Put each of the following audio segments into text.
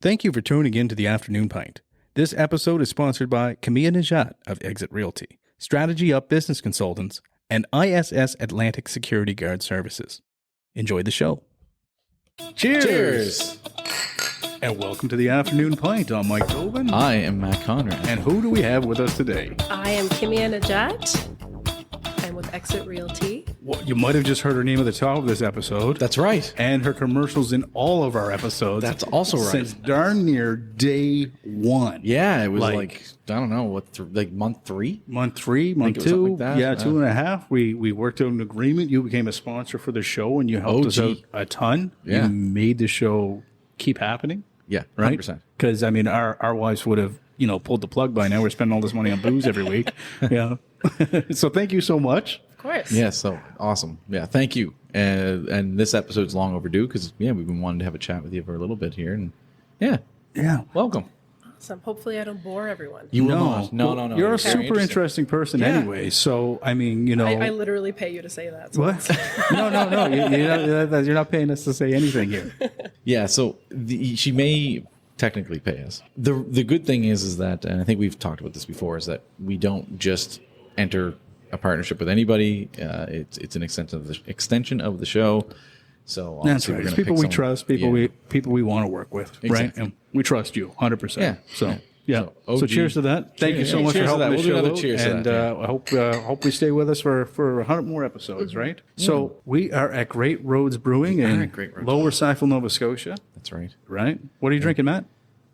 Thank you for tuning in to the Afternoon Pint. This episode is sponsored by Kimia and Nejat of Exit Realty, Strategy Up Business Consultants, and ISS Atlantic Security Guard Services. Enjoy the show. Cheers! And welcome to the Afternoon Pint. I'm Mike Tobin. I am Matt Conrad. And who do we have with us today? I am Kimia and Nejat. I'm with Exit Realty. Well, you might have just heard her name at the top of this episode. That's right. And her commercials in all of our episodes. That's also right. Since darn near day one. Yeah, it was like I don't know, month three? Month three, month two. Like that. Yeah, 2.5. We worked out an agreement. You became a sponsor for the show and you helped us out a ton. Yeah. You made the show keep happening. Yeah, 100%. Right? Because, I mean, our wives would have, pulled the plug by now. We're spending all this money on booze every week. Yeah. So thank you so much. Of course. Yeah, so awesome. Yeah, thank you. And this episode's long overdue because, we've been wanting to have a chat with you for a little bit here. And yeah, welcome. Awesome. Hopefully I don't bore everyone. You will not. No. You're a super interesting person anyway. So, I mean, I literally pay you to say that. So what? No. You're not paying us to say anything here. Yeah, so she may technically pay us. The good thing is that, and I think we've talked about this before, is that we don't just enter a partnership with anybody. It's an extension of the show. So that's right. It's people we trust, people we want to work with, exactly. Right? And we trust you 100%. Yeah. So So cheers to that. Thank you so much for helping us show out. Cheers and I hope we stay with us for 100 more episodes, right? So we are at Great Roads Brewing in Lower Sackville, Nova Scotia. That's right. Right? What are you drinking, Matt?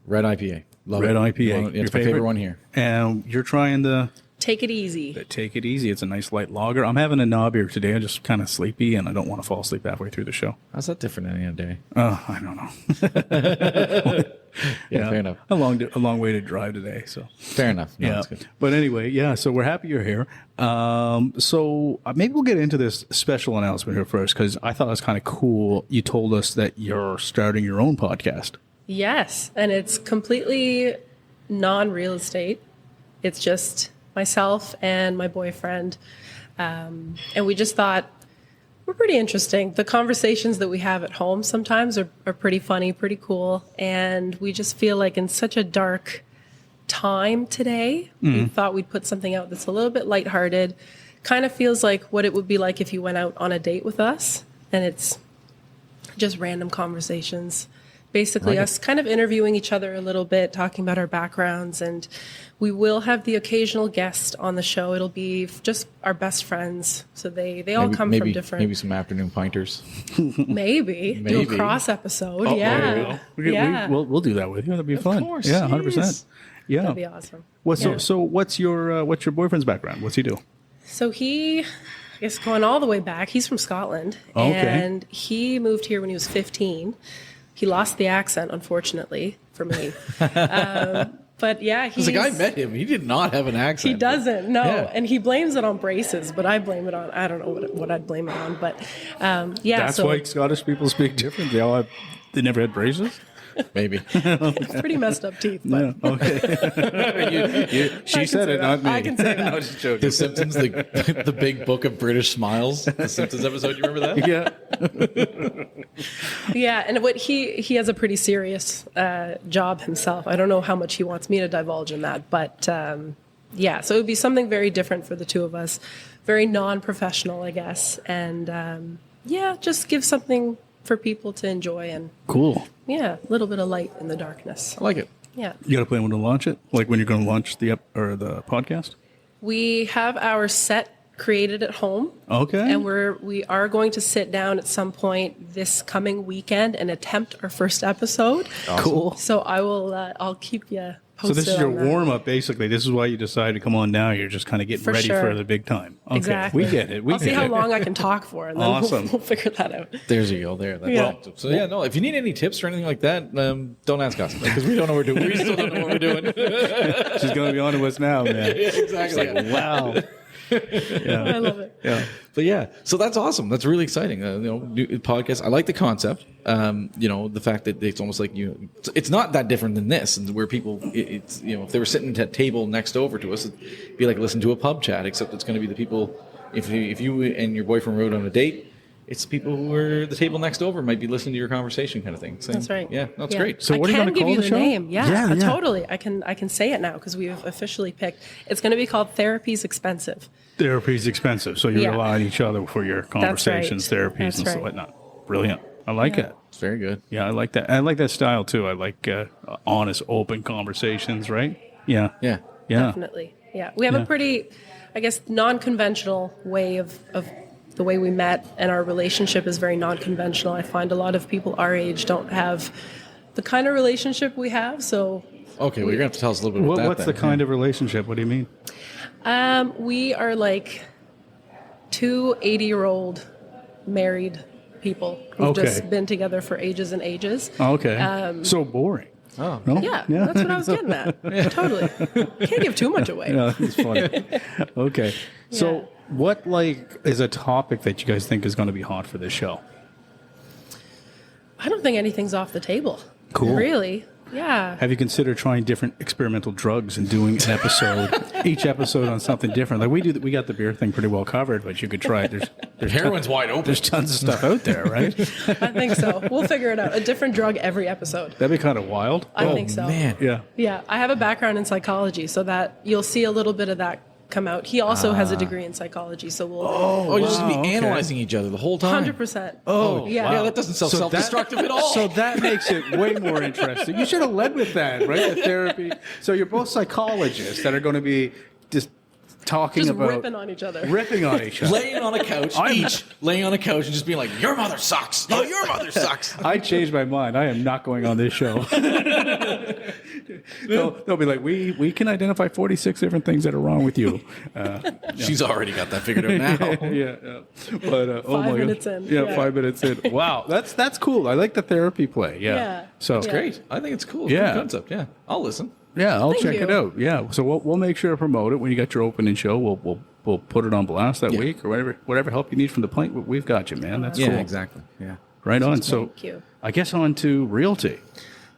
Red IPA. Love Red it. IPA. It's my favorite one here. And you're trying the... Take it easy. Take it easy. It's a nice light lager. I'm having a knob beer today. I'm just kind of sleepy, and I don't want to fall asleep halfway through the show. How's that different than any other day? I don't know. Yeah, fair enough. A long way to drive today. So fair enough. No, yeah, that's good. But anyway, so we're happy you're here. So maybe we'll get into this special announcement here first because I thought it was kind of cool. You told us that you're starting your own podcast. Yes, and it's completely non-real estate. It's just myself and my boyfriend. And we just thought we're pretty interesting. The conversations that we have at home sometimes are pretty funny, pretty cool. And we just feel like in such a dark time today, we thought we'd put something out that's a little bit lighthearted. Kind of feels like what it would be like if you went out on a date with us. And it's just random conversations. Basically, us kind of interviewing each other a little bit, talking about our backgrounds, and we will have the occasional guest on the show. It'll be just our best friends, so they all come from different. Maybe some afternoon pinters. Maybe do a cross episode. Yeah, We'll do that with you. That'd be fun. Of course, yeah, 100%. Yeah, that'd be awesome. So what's your boyfriend's background? What's he do? So I guess going all the way back, he's from Scotland, and he moved here when he was 15. He lost the accent, unfortunately, for me. But yeah, he's like, I met him. He did not have an accent. He doesn't, no. Yeah. And he blames it on braces, but I blame it on, I don't know what I'd blame it on. But That's why Scottish people speak different. They never had braces? Maybe. Pretty messed up teeth. But. Yeah, okay. She said it, not me. I can say that. No, just joking. The Simpsons, the big book of British smiles. The Simpsons episode, you remember that? Yeah. Yeah, and he has a pretty serious job himself. I don't know how much he wants me to divulge in that, but so it would be something very different for the two of us. Very non-professional, I guess. And just give something for people to enjoy and cool. Yeah, a little bit of light in the darkness. I like it. Yeah. You got a plan when to launch it? Like when you're going to launch the podcast? We have our set created at home. Okay. And we are going to sit down at some point this coming weekend and attempt our first episode. Awesome. Cool. So I'll keep you posted. So this is your warm up, basically. This is why you decided to come on now. You're just kind of getting ready for the big time. Okay. Exactly. We get it. I'll see how long I can talk for, and then awesome. we'll figure that out. There's you go. There. That's So if you need any tips or anything like that, don't ask us because we don't know what we're doing. We still don't know what we're doing. She's going to be on to us now, man. Yeah, exactly. Like, wow. Yeah. I love it. Yeah. But so that's awesome. That's really exciting. New podcast. I like the concept. The fact that it's almost like it's not that different than this, and where people, it's if they were sitting at a table next over to us, it'd be like listen to a pub chat, except it's going to be the people. If you and your boyfriend rode on a date, it's people who are the table next over might be listening to your conversation kind of thing. Same. That's right. Yeah, that's Yeah. great. So what are you going to call the show? I can give you the name. Yeah, yeah. totally. I can say it now because we've officially picked. It's going to be called Therapy's Expensive. Therapy's expensive, so you Yeah. rely on each other for your conversations, therapies, That's and right. whatnot. Brilliant. I like it. It's very good. Yeah, I like that. I like that style too. I like honest, open conversations. Right? Yeah. Yeah. Yeah. Definitely. Yeah. We have a pretty, I guess, non-conventional way of the way we met, and our relationship is very non-conventional. I find a lot of people our age don't have the kind of relationship we have. So Okay, well, you're going to have to tell us a little bit about that. What's the kind of relationship? What do you mean? we are like two 80-year-old married people who've Okay. just been together for ages and ages. Okay. So boring. Oh. No? Yeah, that's what I was getting at. Totally. Can't give too much away. Yeah, it's funny. Okay. So Yeah. what is a topic that you guys think is going to be hot for this show? I don't think anything's off the table. Cool. Really? Yeah. Have you considered trying different experimental drugs and doing an episode, each episode on something different? Like we got the beer thing pretty well covered, but you could try it. There's Heroin's wide open. There's tons of stuff out there, right? I think so. We'll figure it out. A different drug every episode. That'd be kind of wild. I think so. Man. Yeah. Yeah. I have a background in psychology, so that you'll see a little bit of that come out. He also has a degree in psychology, so we'll. Oh, you're just going to wow, be okay. analyzing each other the whole time. 100%. Oh, yeah. Yeah, that doesn't sound So self-destructive that- at all. So that makes it way more interesting. You should have led with that, right? The therapy. So you're both psychologists that are going to be just talking Just about ripping on each other. ripping on each other. laying on a couch, laying on a couch and just being like, your mother sucks. No, your mother sucks. I changed my mind. I am not going on this show. They'll be like, we can identify 46 different things that are wrong with you. She's already got that figured out now. yeah. But oh my 5 minutes God. in. Yeah, Yeah. 5 minutes in. Wow, that's cool. I like the therapy play. Yeah. Yeah. So Yeah. Great. I think it's cool. Yeah. Good concept. Yeah. I'll listen. yeah, I'll Thank check you. it out. Yeah. So we'll make sure to promote it when you got your opening show. We'll put it on blast that Yeah. week or whatever help you need from the plant. We've got you, man. That's Yeah, cool. exactly. Yeah. Right on. So Thank you. I guess on to realty.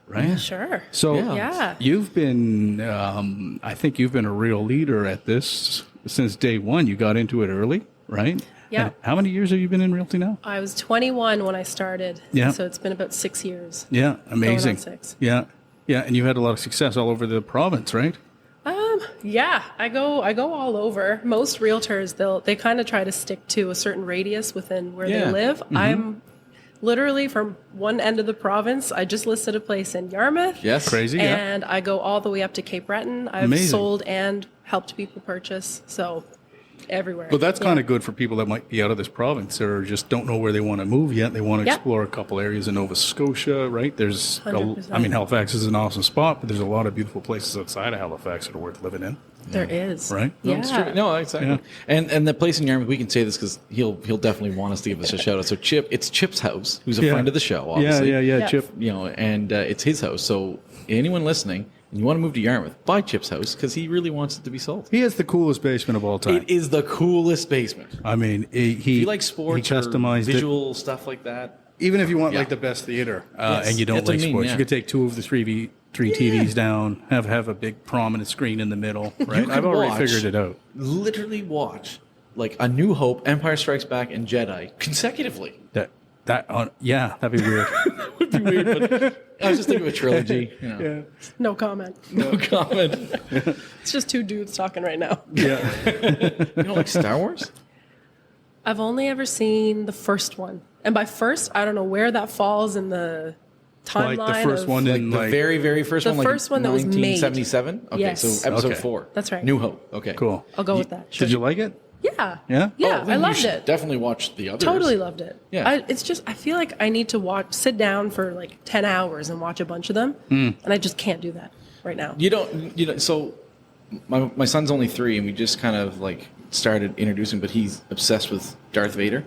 Right. Sure. So Yeah. you've been, I think you've been a real leader at this since day one. You got into it early, right? Yeah. And how many years have you been in realty now? I was 21 when I started. Yeah. So it's been about 6 years. Yeah, amazing. Going on 6. Yeah, yeah, and you had a lot of success all over the province, right? Yeah, I go all over. Most realtors, they kind of try to stick to a certain radius within where Yeah. they live. I'm literally from one end of the province. I just listed a place in Yarmouth. Yes. Crazy, yeah. And I go all the way up to Cape Breton. I've Amazing. sold and helped people purchase. So everywhere. But that's Yeah. kind of good for people that might be out of this province or just don't know where they want to move yet. They want to Yeah. explore a couple areas in Nova Scotia, right? There's, 100%. I mean, Halifax is an awesome spot, but there's a lot of beautiful places outside of Halifax that are worth living in, There is. right? Yeah. It's true. No, exactly. Yeah. And the place in Yarmouth, we can say this because he'll definitely want us to give us a shout out. So it's Chip's house, who's a Yeah. friend of the show, obviously. Yeah, Yeah. Chip. You know, and it's his house. So anyone listening and you want to move to Yarmouth, buy Chip's house because he really wants it to be sold. He has the coolest basement of all time. It is the coolest basement. I mean, he If you like sports he customized or it. visual stuff like that, Even if you want Yeah. like the best theater Yes. and you don't That's what like I mean, sports, yeah. you could take two of the three TVs down, have a big prominent screen in the middle, right? could I've already watch- figured it out. literally watch like A New Hope, Empire Strikes Back, and Jedi consecutively. Yeah, that'd be weird. Would be weird, but I was just thinking of a trilogy. You know. yeah, No comment. No comment. It's just two dudes talking right now. yeah. You don't like Star Wars? I've only ever seen the first one. And by first, I don't know where that falls in the timeline. Like the first of- one Like in the like very, very first The one, like first one that was made. 1977? Okay, Yes. so episode Okay. 4. That's right. New Hope. Okay. cool. I'll go with that. Did you like it? Yeah. Yeah? Yeah, Oh, then I you loved should it. Definitely watch the others. Totally loved it. Yeah. It's just, I feel like I need to sit down for like 10 hours and watch a bunch of them. And I just can't do that right now. You don't. So my son's only 3, and we just kind of like started introducing, but he's obsessed with Darth Vader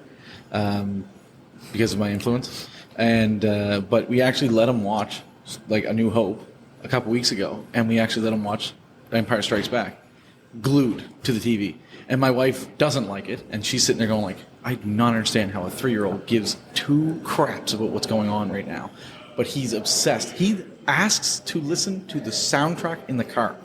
because of my influence. And but we actually let him watch like A New Hope a couple weeks ago, and we actually let him watch Empire Strikes Back, glued to the TV. And my wife doesn't like it, and she's sitting there going like, I do not understand how a 3-year-old gives 2 craps about what's going on right now. But he's obsessed. He asks to listen to the soundtrack in the car.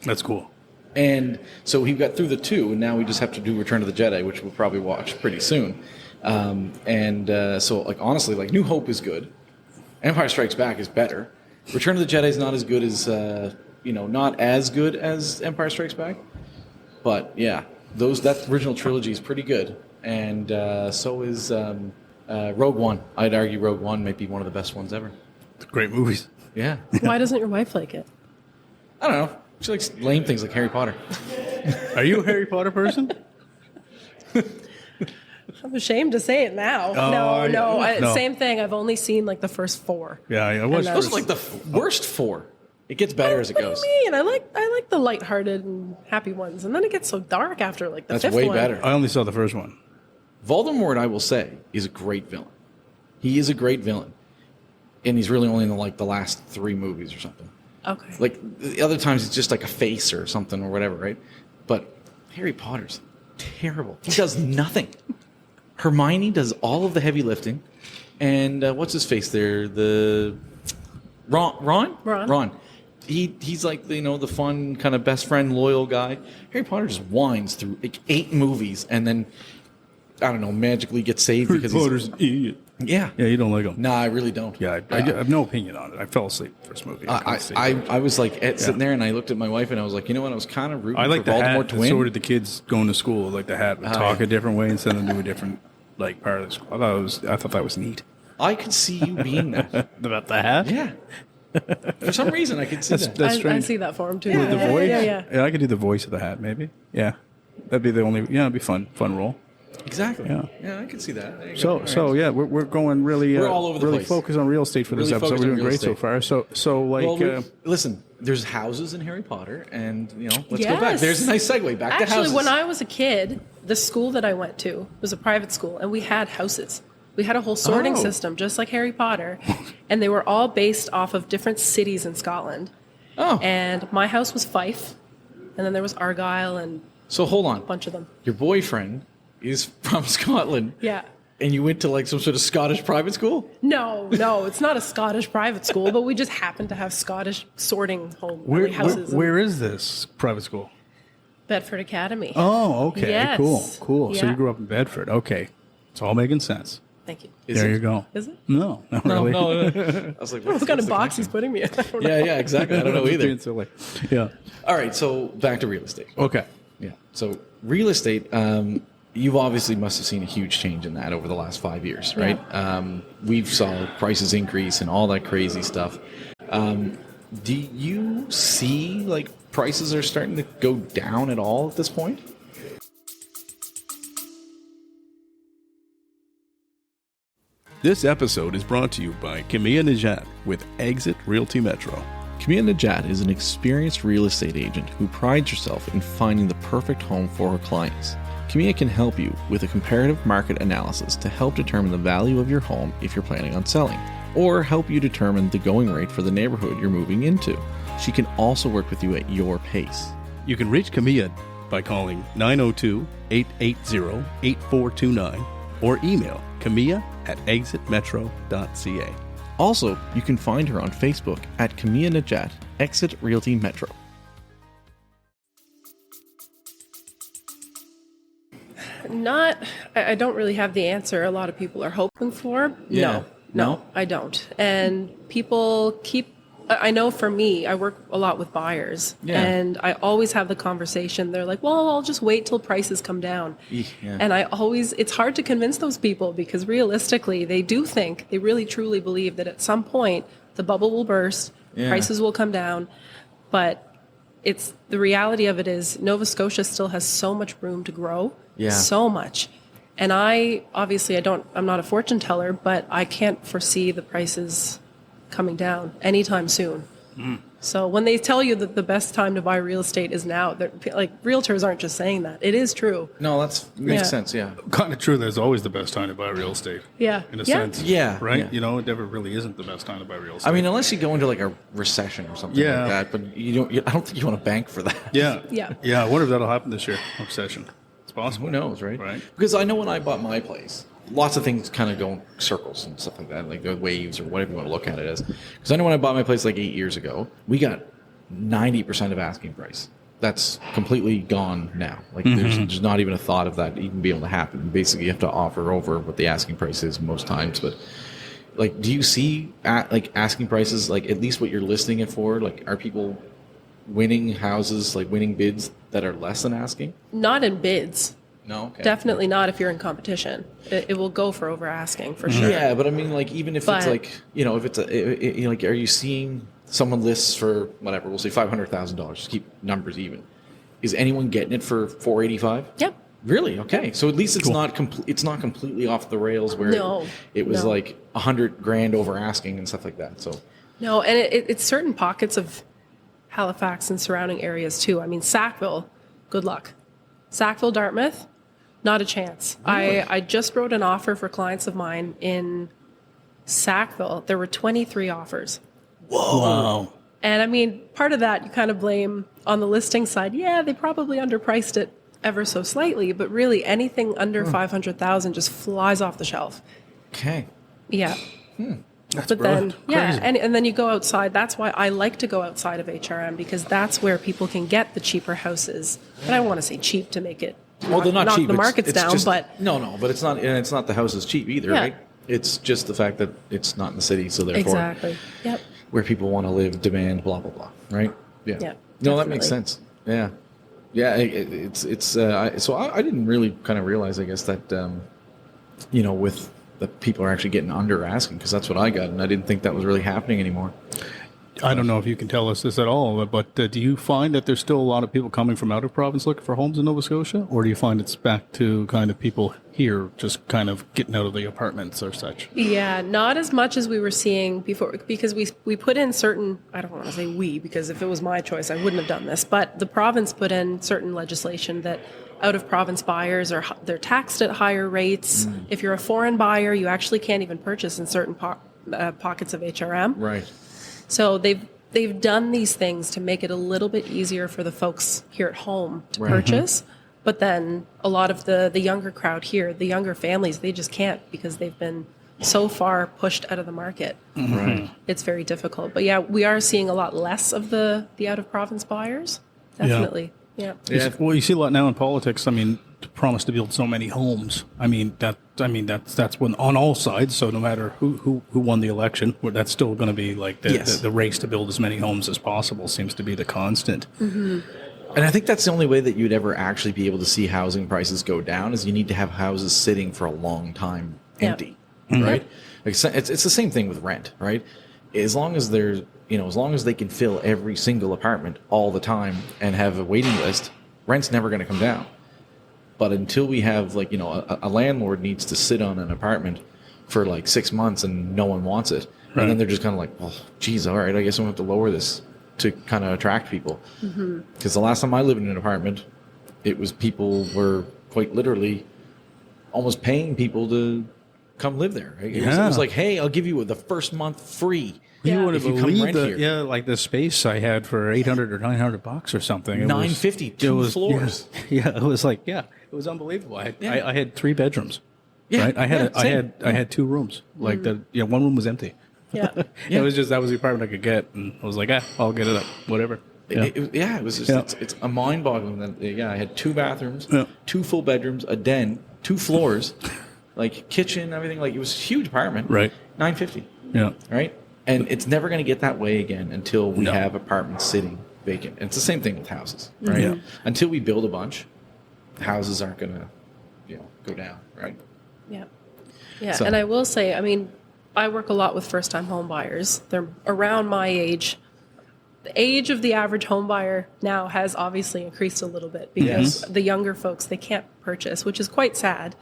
That's cool. And so he got through the 2, and now we just have to do Return of the Jedi, which we'll probably watch pretty soon. So like honestly, like New Hope is good. Empire Strikes Back is better. Return of the Jedi is not as good as not as good as Empire Strikes Back. But yeah, that original trilogy is pretty good, and so is Rogue One. I'd argue Rogue One might be one of the best ones ever. Great movies. Yeah. Why doesn't your wife like it? I don't know. She likes lame things like Harry Potter. Are you a Harry Potter person? I'm ashamed to say it now. No. Same thing. I've only seen like the first 4. Yeah, I was. And Those are like the worst 4. It gets better as it goes. What do you mean? I like the lighthearted and happy ones, and then it gets so dark after like the That's fifth way one. better. I only saw the first one. Voldemort, I will say, is a great villain. He is a great villain, and he's really only in the last 3 movies or something. Okay. Like the other times, it's just like a face or something or whatever, right? But Harry Potter's terrible. He does nothing. Hermione does all of the heavy lifting, and what's his face there? The Ron. He's like the fun kind of best friend, loyal guy. Harry Potter just whines through like 8 movies, and then I don't know, magically gets saved because Potter's an idiot. Yeah, you don't like him. No, I really don't. Yeah, I have no opinion on it. I fell asleep first movie. I was like sitting there, and I looked at my wife, and I was like, you know what? I was kind of rooting I like for the Voldemort hat. to win. So did the kids going to school. Like the hat would talk a different way instead of do a different part of the school. I thought that was neat. I could see you being that. About the hat? Yeah. For some reason, I could see that. That's I strange. see that for him too. The voice? Yeah. I could do the voice of the hat, maybe. Yeah. That'd be the only. Yeah, it'd be fun role. Exactly. Yeah. I can see that. There you So go. so yeah, we're going really. We're all over the really place. focused on real estate for this Really episode. focused We're on doing real great so estate. far. So like. Listen, there's houses in Harry Potter, and let's go back. Yes. There's a nice segue back to houses. Actually, when I was a kid, the school that I went to was a private school, and we had houses. We had a whole sorting system, just like Harry Potter, and they were all based off of different cities in Scotland. Oh. And my house was Fife, and then there was Argyll and So hold on. a bunch of them. Your boyfriend is from Scotland. Yeah. And you went to like some sort of Scottish private school? No, it's not a Scottish private school, but we just happened to have Scottish sorting houses. Where is this private school? Bedford Academy. Oh, okay. Yes. Cool. So Yeah. you grew up in Bedford. Okay. It's all making sense. Thank you. Is there it? you go. Is it? No, not No, really. no. I was like, What kind of box he's putting me in? I don't know. Yeah, exactly. I don't know either. Being silly. Yeah. All right, so back to real estate. Okay. Yeah. So real estate, you've obviously must have seen a huge change in that over the last 5 years, right? We've saw prices increase and all that crazy stuff. Do you see like prices are starting to go down at all at this point? This episode is brought to you by Kimia and Nejat with Exit Realty Metro. Kimia and Nejat is an experienced real estate agent who prides herself in finding the perfect home for her clients. Kimia can help you with a comparative market analysis to help determine the value of your home if you're planning on selling, or help you determine the going rate for the neighborhood you're moving into. She can also work with you at your pace. You can reach Kimia by calling 902-880-8429 or email kimia@exitmetro.ca. Also, you can find her on Facebook at Kimia Nejat, Exit Realty Metro. I don't really have the answer a lot of people are hoping for. Yeah. No, I don't. And people I know for me, I work a lot with buyers, and I always have the conversation. They're like, well, I'll just wait till prices come down. Yeah. And it's hard to convince those people because realistically, they really truly believe that at some point the bubble will burst, prices will come down. But the reality of it is Nova Scotia still has so much room to grow, so much. And I'm not a fortune teller, but I can't foresee the prices coming down anytime soon. So when they tell you that the best time to buy real estate is now, like realtors aren't just saying that. It is true. No, that makes sense, yeah. Kind of true. There's always the best time to buy real estate. Yeah. In a sense. Yeah. Right? Yeah. It never really isn't the best time to buy real estate. I mean, unless you go into like a recession or something like that, but I don't think you want to bank for that. Yeah. Yeah. Yeah. I wonder if that'll happen this year. A recession. It's possible. Who knows, right? Right. Because I know when I bought my place, lots of things kind of go in circles and stuff like that, like the waves or whatever you want to look at it as. Because I know when I bought my place like 8 years ago, we got 90% of asking price. that's completely gone now. Like there's not even a thought of that even being able to happen. Basically, you have to offer over what the asking price is most times. But like, do you see like asking prices, like at least what you're listing it for? Like, are people winning houses, like winning bids that are less than asking? Not in bids. No, okay. Definitely not if you're in competition. It will go for over asking for sure. Yeah, but I mean, like, even if it's like, you know, if it's like, are you seeing someone lists for whatever, we'll say $500,000, just keep numbers even. Is anyone getting it for $485,000? Yep. Really? Okay. So at least it's not it's not completely off the rails where it was like $100,000 over asking and stuff like that. So no, and it's certain pockets of Halifax and surrounding areas too. I mean, Sackville, good luck. Sackville, Dartmouth, not a chance. Really? I just wrote an offer for clients of mine in Sackville. There were 23 offers. Whoa. Wow. And I mean, part of that you kind of blame on the listing side. Yeah, they probably underpriced it ever so slightly, but really anything under 500,000 just flies off the shelf. Okay. Yeah. That's But brilliant. then, yeah, and then you go outside. That's why I like to go outside of HRM, because that's where people can get the cheaper houses. And I don't want to say cheap to make it Well, they're not knock cheap. the markets down, just, but no, but it's not, and it's not the house is cheap either, Yeah. right? It's just the fact that it's not in the city, so therefore, exactly. Yep. where people want to live, demand, blah blah blah, right? Yeah. Yeah, No, that makes definitely. sense. Yeah. Yeah. So I didn't really kind of realize, I guess, that you know, with the people are actually getting under asking, because that's what I got, and I didn't think that was really happening anymore. I don't know if you can tell us this at all, but do you find that there's still a lot of people coming from out of province looking for homes in Nova Scotia? Or do you find it's back to kind of people here just kind of getting out of the apartments or such? Yeah, not as much as we were seeing before, because we put in certain, I don't want to say we, because if it was my choice, I wouldn't have done this, but the province put in certain legislation that out of province buyers they're taxed at higher rates. If you're a foreign buyer, you actually can't even purchase in certain pockets of HRM. Right. So they've done these things to make it a little bit easier for the folks here at home to Right. purchase. But then a lot of the younger crowd here, the younger families, they just can't, because they've been so far pushed out of the market. Right. It's very difficult. But yeah, we are seeing a lot less of the out of province buyers. Definitely. Yeah. Well, you see a lot now in politics. I mean, to promise to build so many homes. That's when on all sides. So no matter who won the election, that's still going to be like the race to build as many homes as possible seems to be the constant. And I think that's the only way that you'd ever actually be able to see housing prices go down, is you need to have houses sitting for a long time empty, right? Like, it's the same thing with rent, right? As long as there's, you know, as long as they can fill every single apartment all the time and have a waiting list, rent's never going to come down. But until we have, like, you know, a landlord needs to sit on an apartment for like 6 months and no one wants it, Right. and then they're just kind of like, well, geez, all right, I guess I'm going to have to lower this to kind of attract people. Because the last time I lived in an apartment, it was people were quite literally almost paying people to come live there. Right? It was like, hey, I'll give you the first month free. You would have If you come believed rent here. like the space I had for $800 or $900 or something. It was- $950, it two was- floors. Yeah, it was like, it was unbelievable. I had 3 bedrooms. Yeah, Right? I same. had 2 rooms. Like one room was empty. Yeah. It was just, that was the apartment I could get, and I was like, I'll get it up, whatever. It was just, it's a mind-boggling that, I had 2 bathrooms, 2 full bedrooms, a den, 2 floors, like kitchen, everything. Like, it was a huge apartment. Right. $950. Yeah. Right? And it's never going to get that way again until we No. have apartments sitting vacant. And it's the same thing with houses, right? Yeah. Until we build a bunch, houses aren't going to, go down, right? Yeah. Yeah. So- And I will say, I mean, I work a lot with first-time home buyers. They're around my age. The age of the average home buyer now has obviously increased a little bit, because the younger folks, they can't purchase, which is quite sad.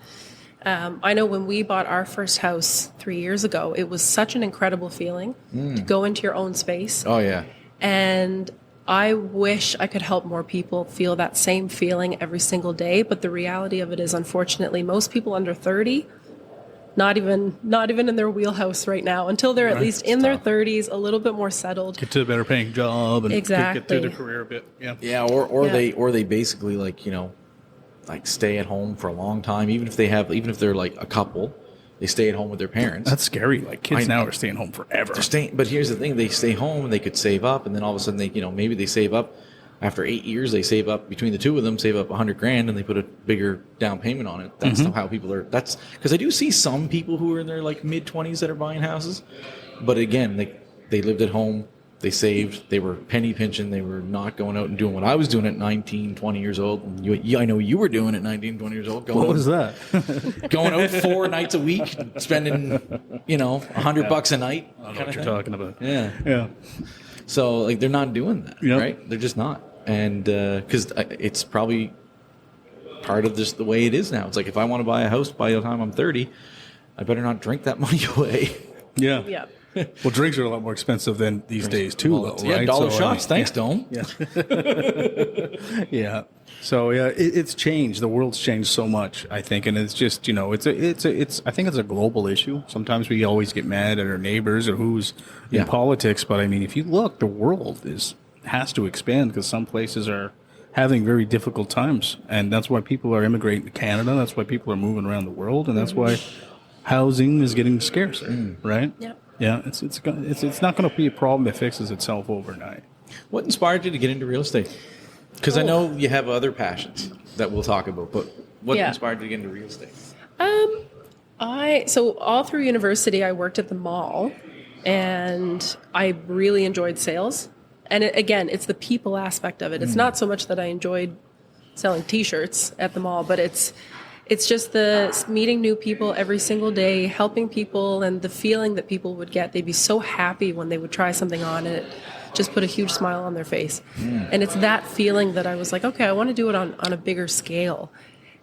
I know when we bought our first house 3 years ago, it was such an incredible feeling to go into your own space. Oh, yeah. And I wish I could help more people feel that same feeling every single day. But the reality of it is, unfortunately, most people under 30, not even in their wheelhouse right now, until they're at least in their 30s, a little bit more settled. Get to a better paying job and Exactly. get through the career a bit. Yeah. Yeah, or Yeah. they basically, like, like stay at home for a long time, even if they're like a couple, they stay at home with their parents. That's scary. Like, kids I- now are staying home forever. They're staying, but here's the thing: they stay home and they could save up, and then all of a sudden maybe they save up after 8 years, they save up, between the two of them, save up $100,000 and they put a bigger down payment on it. That's how people are. That's because I do see some people who are in their like mid-20s that are buying houses. But again, they lived at home. They saved. They were penny pinching. They were not going out and doing what I was doing at 19, 20 years old. And I know you were doing at 19, 20 years old. What was that? Going out 4 nights a week, spending, $100 a night. I know what you're talking about. Yeah. Yeah. So like they're not doing that, Yep. right? They're just not. And because it's probably part of just the way it is now. It's like if I want to buy a house by the time I'm 30, I better not drink that money away. Yeah. Yeah. Well, drinks are a lot more expensive than these days too, though, Yeah, right? dollar So, shots. Thanks, yeah. Dome. Yeah. Yeah. So yeah, it's changed. The world's changed so much, I think, and it's just it's I think it's a global issue. Sometimes we always get mad at our neighbors or who's in politics, but I mean, if you look, the world has to expand because some places are having very difficult times, and that's why people are immigrating to Canada. That's why people are moving around the world, and that's why housing is getting scarcer, right? Yeah. Yeah, it's not going to be a problem that fixes itself overnight. What inspired you to get into real estate? Because I know you have other passions that we'll talk about, but what inspired you to get into real estate? So all through university, I worked at the mall, and I really enjoyed sales. And again, it's the people aspect of it. It's not so much that I enjoyed selling T-shirts at the mall, but it's just the meeting new people every single day, helping people, and the feeling that people would get. They'd be so happy when they would try something on, and it just put a huge smile on their face. And it's that feeling that I was like, okay, I want to do it on a bigger scale.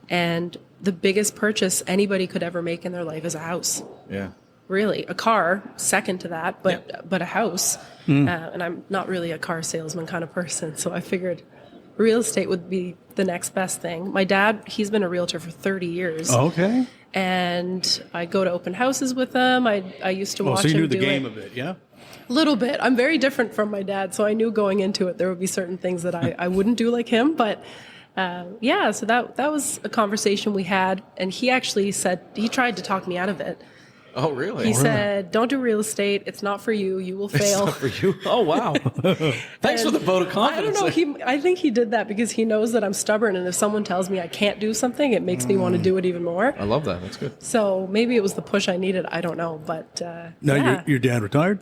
And the biggest purchase anybody could ever make in their life is a house. Yeah. Really, a car second to that, but a house. And I'm not really a car salesman kind of person, so I figured real estate would be the next best thing. My dad, he's been a realtor for 30 years. Okay. And I go to open houses with him. I used to watch him do it. So you knew the game of it, yeah? A little bit. I'm very different from my dad, so I knew going into it there would be certain things that I wouldn't do like him. But so that was a conversation we had, and he actually said, he tried to talk me out of it. Oh, really? He said, don't do real estate. It's not for you. You will fail. It's not for you? Oh, wow. Thanks for the vote of confidence. I don't know. I think he did that because he knows that I'm stubborn, and if someone tells me I can't do something, it makes me want to do it even more. I love that. That's good. So maybe it was the push I needed. I don't know. But Now, your dad retired?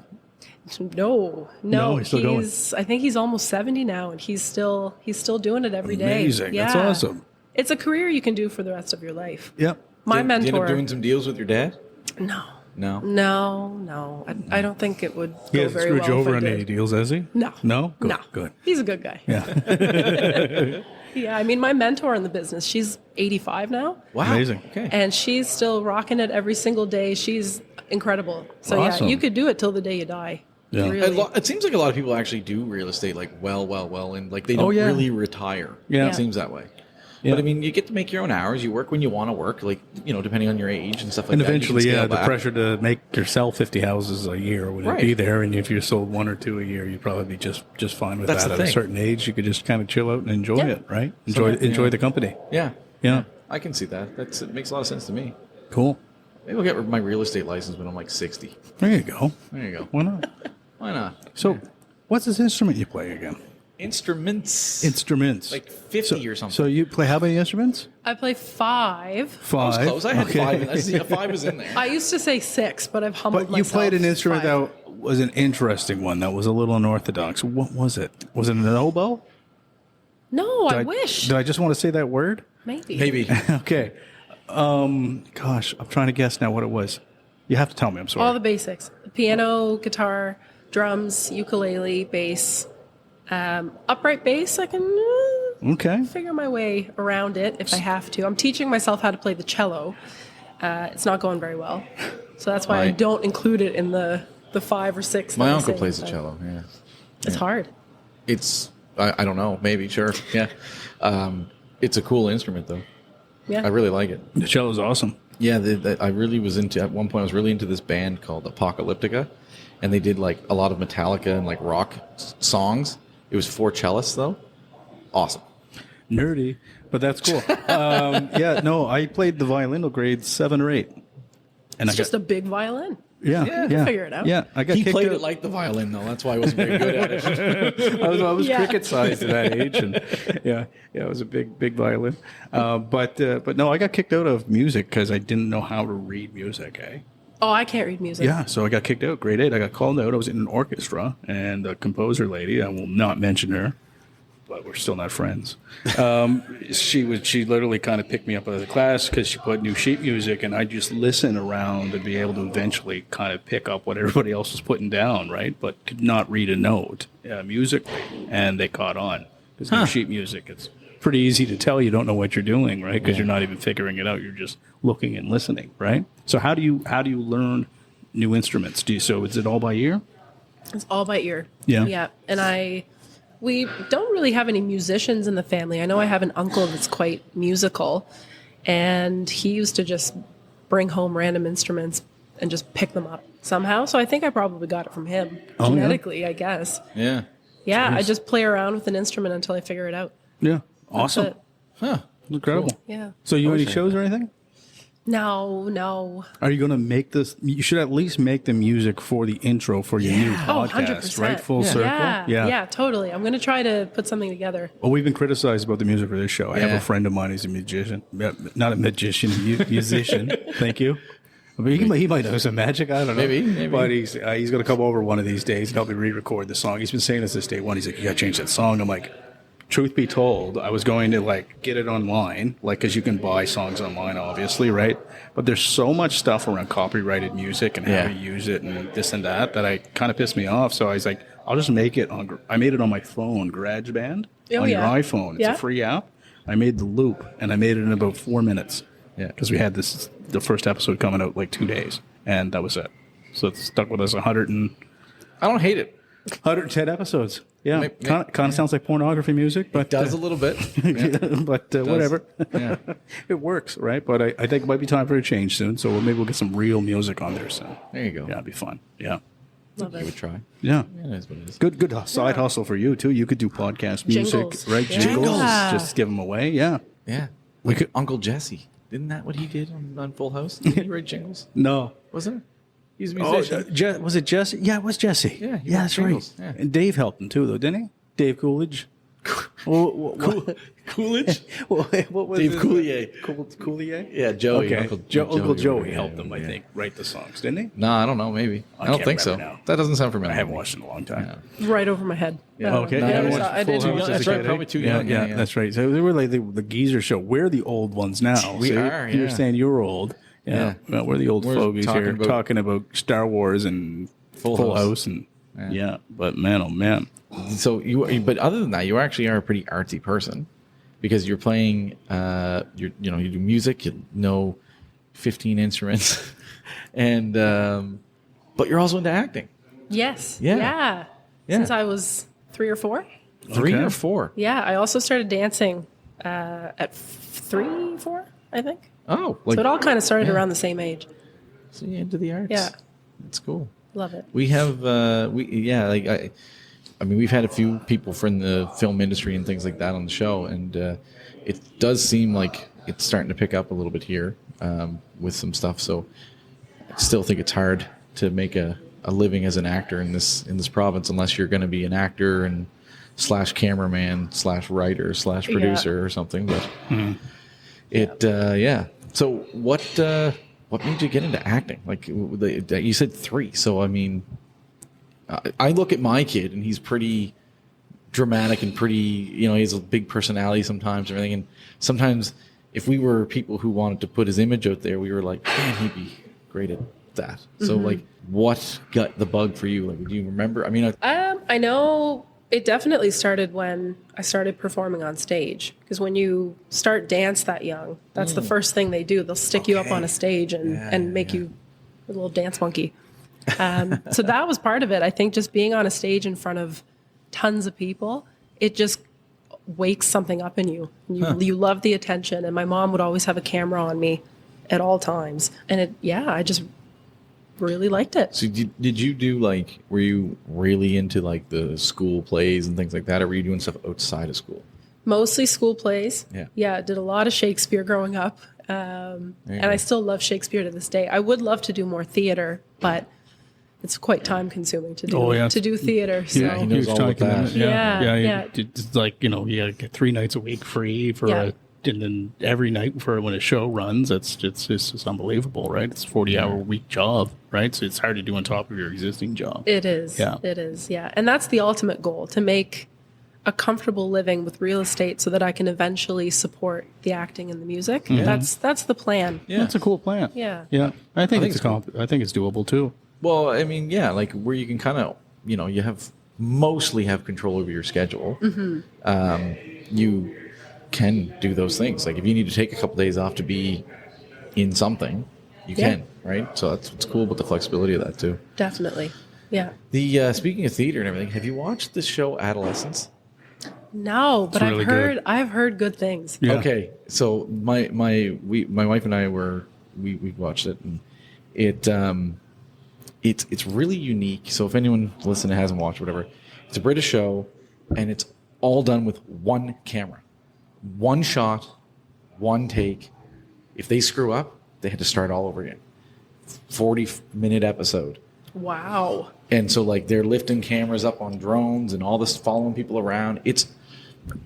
No, he's still going. I think he's almost 70 now, and he's still doing it every day. Amazing. Yeah. That's awesome. It's a career you can do for the rest of your life. Yep. My Did you end mentor. up doing some deals with your dad? No. No? I don't think it would He go hasn't very screwed well. you if over I on did. any deals, has he? No. No? Good. No. Good. He's a good guy. Yeah. Yeah, I mean, my mentor in the business, she's 85 now. Wow. Amazing. Okay. And she's still rocking it every single day. She's incredible. So Awesome. yeah, you could do it till the day you die. Yeah. Really. It seems like a lot of people actually do real estate like well, and like they don't yeah. really retire. Yeah. It seems that way. Yeah. But I mean, you get to make your own hours. You work when you want to work, like, depending on your age and stuff like And that. eventually, you can scale the back. pressure to make or sell 50 houses a year would be there. And if you sold 1 or 2 a year, you'd probably be just fine with That's that. the At a thing. certain age, you could just kind of chill out and enjoy Yeah. it, right? So, Enjoy the company. Yeah. Yeah. I can see that. It makes a lot of sense to me. Cool. Maybe I'll get my real estate license when I'm like 60. There you go. There you go. Why not? Why not? So, what's this instrument you play again? Instruments. Instruments. Like 50 or something. So you play how many instruments? I play 5. 5. I was close. I had Okay. 5. I see a 5 was in there. I used to say 6, but I've humbled But you myself. played an instrument 5. that was an interesting one. That was a little unorthodox. What was it? Was it an oboe? No, I wish. Did I just want to say that word? Maybe. Maybe. Okay. Gosh, I'm trying to guess now what it was. You have to tell me. I'm sorry. All the basics. Piano, guitar, drums, ukulele, bass. Upright bass, I can Okay. figure my way around it if I have to. I'm teaching myself how to play the cello. It's not going very well. So that's why I Right. don't include it in the 5 or 6. My that I uncle sing, plays the but cello. Yeah. It's hard. It's, I don't know. Maybe. Sure. Yeah. It's a cool instrument, though. Yeah. I really like it. The cello's awesome. Yeah, I really was into, at one point, I was really into this band called Apocalyptica, and they did like a lot of Metallica and like rock songs. It was 4 cellists, though. Awesome. Nerdy, but that's cool. I played the violin till grade 7 or 8. And It's just a big violin. Yeah. Figure it out. Yeah. I got He kicked played out. it like the violin, though. That's why I wasn't very good at it. I was Yeah. cricket sized at that age, and it was a big violin. But no, I got kicked out of music because I didn't know how to read music. Oh, I can't read music. Yeah, so I got kicked out. Grade 8, I got called out. I was in an orchestra, and the composer lady, I will not mention her, but we're still not friends. She literally kind of picked me up out of the class because she put new sheet music, and I just listen around and be able to eventually kind of pick up what everybody else was putting down, right? But could not read a note musically, and they caught on because new sheet music, it's pretty easy to tell you don't know what you're doing, right? Because you're not even figuring it out. You're just looking and listening, right? So how do you learn new instruments? So is it all by ear? It's all by ear. Yeah. Yeah. And we don't really have any musicians in the family. I know I have an uncle that's quite musical, and he used to just bring home random instruments and just pick them up somehow. So I think I probably got it from him genetically, I guess. Yeah. Yeah. I just play around with an instrument until I figure it out. Yeah. Awesome. That's it. Huh. Incredible. Yeah. So you any shows or anything? No. Are you going to make this? You should at least make the music for the intro for your new Oh, podcast, 100%. right? Full circle. Yeah, totally. I'm going to try to put something together. Well, we've been criticized about the music for this show. I have Yeah. a friend of mine who's a musician. Not a magician, musician. Thank you. I mean, he might know some magic. I don't know. Maybe. But he's going to come over one of these days and help me re-record the song. He's been saying this day one. He's like, you got to change that song. I'm like, truth be told, I was going to get it online, because you can buy songs online, obviously, right? But there's so much stuff around copyrighted music and how to use it and this and that I kind of pissed me off. So I was like, I'll just make it I made it on my phone, GarageBand, on your iPhone. It's a free app. I made the loop, and I made it in about 4 minutes. Yeah. Because we had the first episode coming out 2 days, and that was it. So it's stuck with us I don't hate it. 110 episodes. Yeah, Maybe- kind of sounds like pornography music, but It does a little bit. Yeah. but whatever. Yeah. It works, right? But I think it might be time for a change soon. So maybe we'll get some real music on there soon. There you go. Yeah, it'd be fun. Yeah, Love Give it a it. try. yeah. Yeah, it is what it is. Good side hustle for you too. You could do podcast music, Jingles. right? Yeah. Jingles. Yeah. Just give them away. Yeah. Yeah. We Like could- Uncle Jesse. Isn't that what he did on Full House? Did he write jingles? No. Wasn't it? He's a Oh, musician. was it Jesse? Yeah, it was Jesse. Yeah, he yeah, wrote that's jingles. right. Yeah. And Dave helped him too, though, didn't he? Dave Coolidge. What Coolidge? was Dave his- Coulier. Coulier? Yeah, Joey. Okay. Uncle Uncle Joey yeah, helped him, I yeah. think, write the songs, didn't he? No, I don't know. Maybe. I don't can't think so. remember now. That doesn't sound familiar. I haven't watched it in a long time. Right over my head. Yeah. Okay. No, yeah, I I watched watched I did Full too. House as That's a right, kid, probably eh? too Yeah, young. yeah, Yeah. that's right. So they were like the geezer show. We're the old ones now. We So are, You're yeah. saying you're old. Yeah. Yeah. Well, we're the old We're fogies talking here about- talking about Star Wars and Full Full House. House and Yeah. But man, oh man. So but other than that, you actually are a pretty artsy person because you're playing. You do music. You know, 15 instruments, and but you're also into acting. Yes. Yeah. Yeah. Yeah. Since I was 3 or 4. 3 Okay. or 4. Yeah. I also started dancing at 3, 4, I think. Oh, So it all kind of started yeah. around the same age. So you're into the arts. Yeah. That's cool. Love it. We have I mean we've had a few people from the film industry and things like that on the show, and it does seem like it's starting to pick up a little bit here with some stuff. So I still think it's hard to make a living as an actor in this province unless you're going to be an actor and / cameraman / writer / producer or something. But yeah. So what made you get into acting? Like you said 3. So I mean, I look at my kid and he's pretty dramatic and pretty, he has a big personality sometimes and everything. And sometimes if we were people who wanted to put his image out there, we were like, man, he'd be great at that. So like, what got the bug for you? Like, do you remember? I mean, I know it definitely started when I started performing on stage. Because when you start dance that young, that's the first thing they do. They'll stick you up on a stage and make you a little dance monkey. So that was part of it. I think just being on a stage in front of tons of people, it just wakes something up in you. You love the attention. And my mom would always have a camera on me at all times. And I just really liked it. so did you do were you really into the school plays and things like that, or were you doing stuff outside of school? Mostly school plays. Yeah. Did a lot of Shakespeare growing up. And I still love Shakespeare to this day. I would love to do more theater, but it's quite time consuming to do theater. So. Yeah, he knows all about that. Yeah. It's like, you get 3 nights a week free and then every night for when a show runs, it's just unbelievable, right? It's a 40-hour week job, right? So it's hard to do on top of your existing job. It is. Yeah. It is. Yeah. And that's the ultimate goal, to make a comfortable living with real estate so that I can eventually support the acting and the music. That's the plan. Yeah. That's a cool plan. Yeah. Yeah. I think it's cool. I think it's doable too. Well, I mean, yeah, like where you can kind of, you mostly have control over your schedule. You can do those things. Like if you need to take a couple days off to be in something, you can, right? So that's what's cool about the flexibility of that too. Definitely. Yeah. The speaking of theater and everything, have you watched this show Adolescence? No, but really I've heard good things. Yeah. Okay, so my wife and I we watched it, and it's really unique. So if anyone listening hasn't watched whatever, it's a British show, and it's all done with one camera, one shot, one take. If they screw up, they had to start all over again. 40-minute episode. Wow. And so like they're lifting cameras up on drones and all this, following people around. It's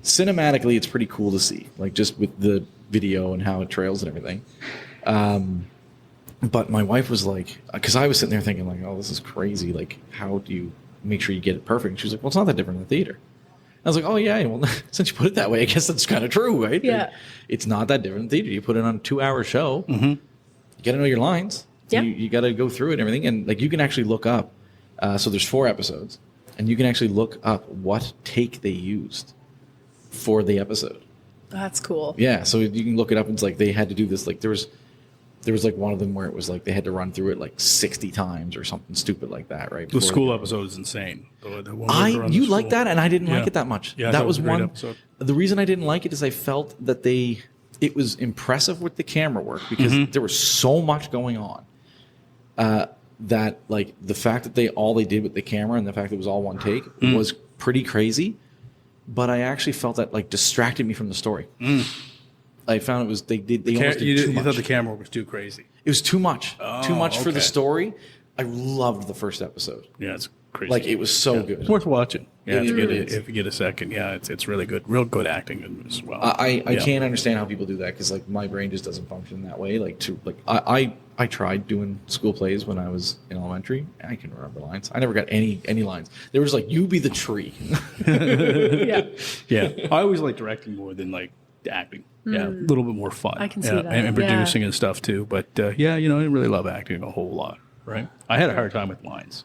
cinematically, it's pretty cool to see, like just with the video and how it trails and everything. But my wife was like, because I was sitting there thinking like, oh, this is crazy. Like, how do you make sure you get it perfect? And she was like, well, it's not that different in the theater. I was like, oh yeah, well, since you put it that way, I guess that's kind of true, right? Yeah. Like, it's not that different in theater. You put it on a 2-hour show. You got to know your lines. Yeah. You got to go through it and everything. And like you can actually look up. So there's 4 episodes, and you can actually look up what take they used for the episode. That's cool. Yeah, so you can look it up, and it's like they had to do this. Like there was like one of them where it was like they had to run through it like 60 times or something stupid like that, right? The school episode is insane. The one You like that, and I didn't like it that much. Yeah, that was a great one. episode. The reason I didn't like it is I felt that it was impressive with the camera work because there was so much going on. That like the fact that they did with the camera and the fact that it was all one take was pretty crazy, but I actually felt that like distracted me from the story. I found it was they almost did too much. You thought the camera was too crazy. It was too much, for the okay. story. I loved the first episode. Yeah, it's crazy. Like it was so good. It's worth watching. Yeah, It is. if you get a second. Yeah, it's really good. Real good acting as well. I can't understand how people do that because like my brain just doesn't function that way. I tried doing school plays when I was in elementary. I can remember lines. I never got any lines. They were just like, "You be the tree." Yeah. I always like directing more than like acting. Yeah, a little bit more fun. I can see that. And producing and stuff too. But I really love acting a whole lot. Right. I had a hard time with lines.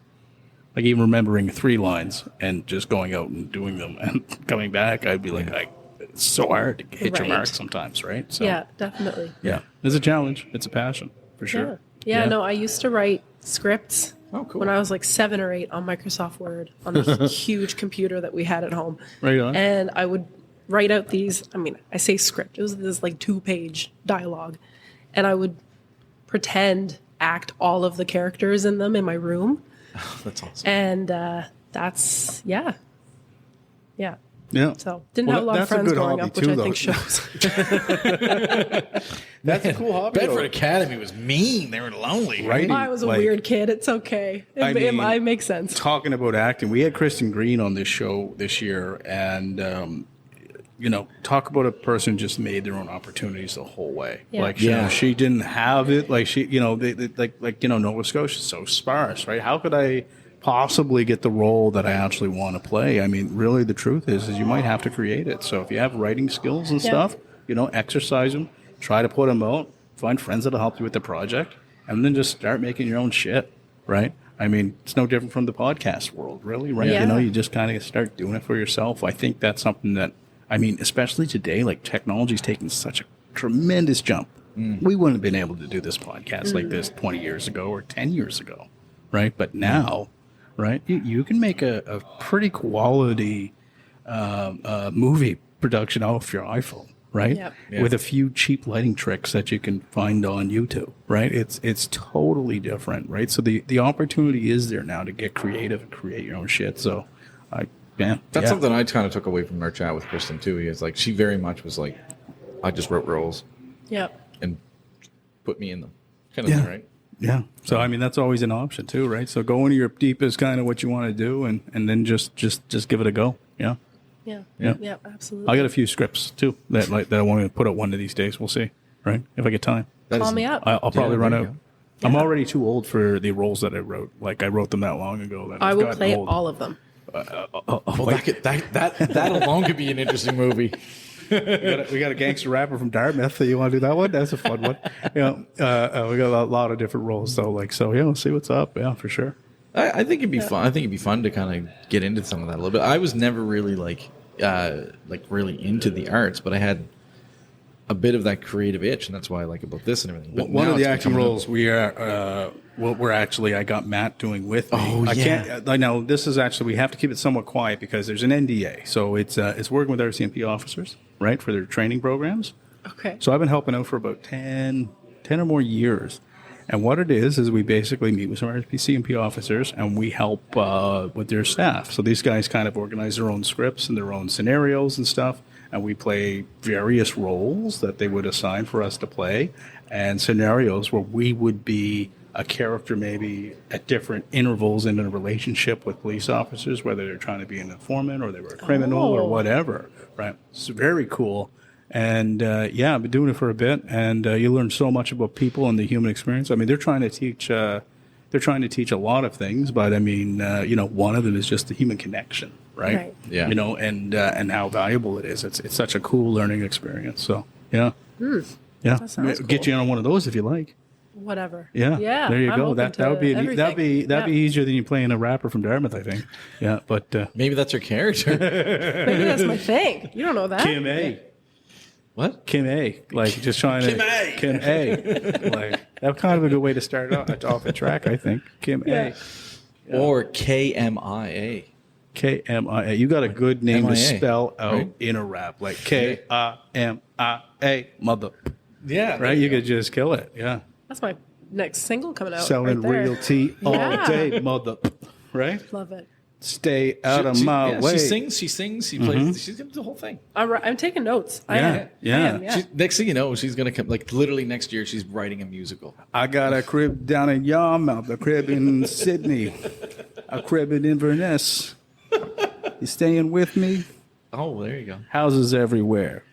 Like even remembering 3 lines and just going out and doing them and coming back, I'd be like, it's so hard to hit your mark sometimes, right? So, yeah, definitely. Yeah, it's a challenge. It's a passion for sure. Yeah. No, I used to write scripts when I was like 7 or 8 on Microsoft Word on a huge computer that we had at home. Right on. And I would write out these, I say script, it was this like 2-page dialogue. And I would act all of the characters in them in my room. Oh, that's awesome. And that's, yeah. Yeah. So didn't have a lot of friends growing up, which I think shows. That's a cool hobby. Bedford Academy was mean. They were lonely, Right. I was a weird kid. It's okay. It makes sense. Talking about acting, we had Kristen Green on this show this year, and talk about a person just made their own opportunities the whole way. Yeah. Like, she didn't have it. Like she, Nova Scotia's so sparse, right? How could I possibly get the role that I actually want to play? I mean, really, the truth is you might have to create it. So if you have writing skills and stuff, exercise them, try to put them out, find friends that'll help you with the project, and then just start making your own shit, right? I mean, it's no different from the podcast world, really, right? Yeah. You just kind of start doing it for yourself. I think that's something that, especially today, like technology's taking such a tremendous jump. We wouldn't have been able to do this podcast like this 20 years ago or 10 years ago, right? But now, right, you can make a pretty quality movie production off your iPhone, right? Yep. Yeah. With a few cheap lighting tricks that you can find on YouTube, right? It's totally different, right? So the opportunity is there now to get creative and create your own shit. So Yeah. That's yeah. something I kind of took away from our chat with Kristen too. Is like she very much was like, I just wrote roles Yep. and put me in them, kind of thing, right? Yeah. So I mean, that's always an option too, right? So go into your deepest kind of what you want to do, and then just give it a go. Yeah. Yeah. Yeah. Yeah. Absolutely. I got a few scripts too that I want to put out one of these days. We'll see, right? If I get time, That Call is- me up. I'll probably Yeah, run there you out. go. I'm Yeah. already too old for the roles that I wrote. Like I wrote them that long ago. That I I've will gotten play old. all of them. Well, that alone could be an interesting movie. We got a gangster rapper from Dartmouth. You want to do that one? That's a fun one. We got a lot of different roles. So we'll see what's up. Yeah, for sure. I think it'd be fun. I think it'd be fun to kind of get into some of that a little bit. I was never really like really into the arts, but I had a bit of that creative itch, and that's why I like about this and everything. But One now of the it's acting becoming roles we're actually I got Matt doing with me. Oh, I yeah. can't. I know this is actually we have to keep it somewhat quiet because there's an NDA. So it's working with RCMP officers, right, for their training programs. Okay. So I've been helping out for about 10 or more years. And what it is we basically meet with some RCMP officers and we help with their staff. So these guys kind of organize their own scripts and their own scenarios and stuff. And we play various roles that they would assign for us to play and scenarios where we would be a character maybe at different intervals in a relationship with police officers, whether they're trying to be an informant or they were a criminal or whatever, right? It's very cool. And I've been doing it for a bit, and you learn so much about people and the human experience. I mean, they're trying to teach a lot of things, but I mean, one of them is just the human connection, right? Right. Yeah. And how valuable it is. It's such a cool learning experience. So yeah, That sounds get you on one of those if you like. Whatever. Yeah, Yeah. There you I'm go. open That to would be everything. that'd be Yeah. easier than you playing a rapper from Dartmouth, I think. Yeah, but maybe that's her character. Maybe that's my thing. You don't know that. Kim A. What? Kim A. Like just trying to Kim A. Like that's kind of a good way to start off the track, I think. Kim A. Or KMIA. KMIA. You got a good name to MIA, spell out right? in a rap, like KIMIA, mother. Yeah. Right? You could just kill it. Yeah. That's my next single coming out. Selling right there. realty all Yeah. day, mother. Right? Love it. Stay out of my way. She sings, she plays, she's gonna do the whole thing. I'm taking notes. I Yeah, am. yeah. I am, yeah. Next thing you know, she's gonna come like literally next year. She's writing a musical. I got a crib down in Yarmouth, a crib in Sydney, a crib in Inverness. You staying with me? Oh, there you go. Houses everywhere.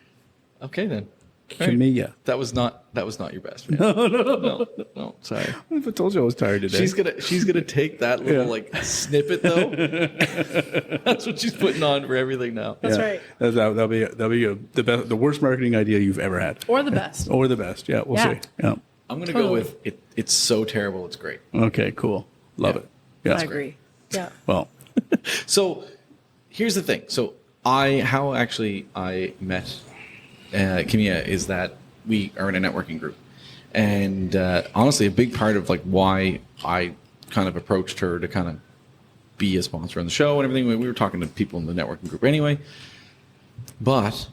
Okay then. All right. Camilla. That was not your best. Man. No. Sorry. What if I told you I was tired today? She's gonna take that little like snippet though. That's what she's putting on for everything now. That's right. That'll be the worst marketing idea you've ever had, Or the best. or the best. Yeah, we'll Yeah. see. Yeah. I'm gonna Totally. go with it. It's so terrible. It's great. Okay. Cool. Love Yeah. it. Yeah. I agree. Yeah. Well. So here's the thing. So how I met Kimia is that we are in a networking group, and honestly, a big part of like why I kind of approached her to kind of be a sponsor on the show and everything. We were talking to people in the networking group anyway, but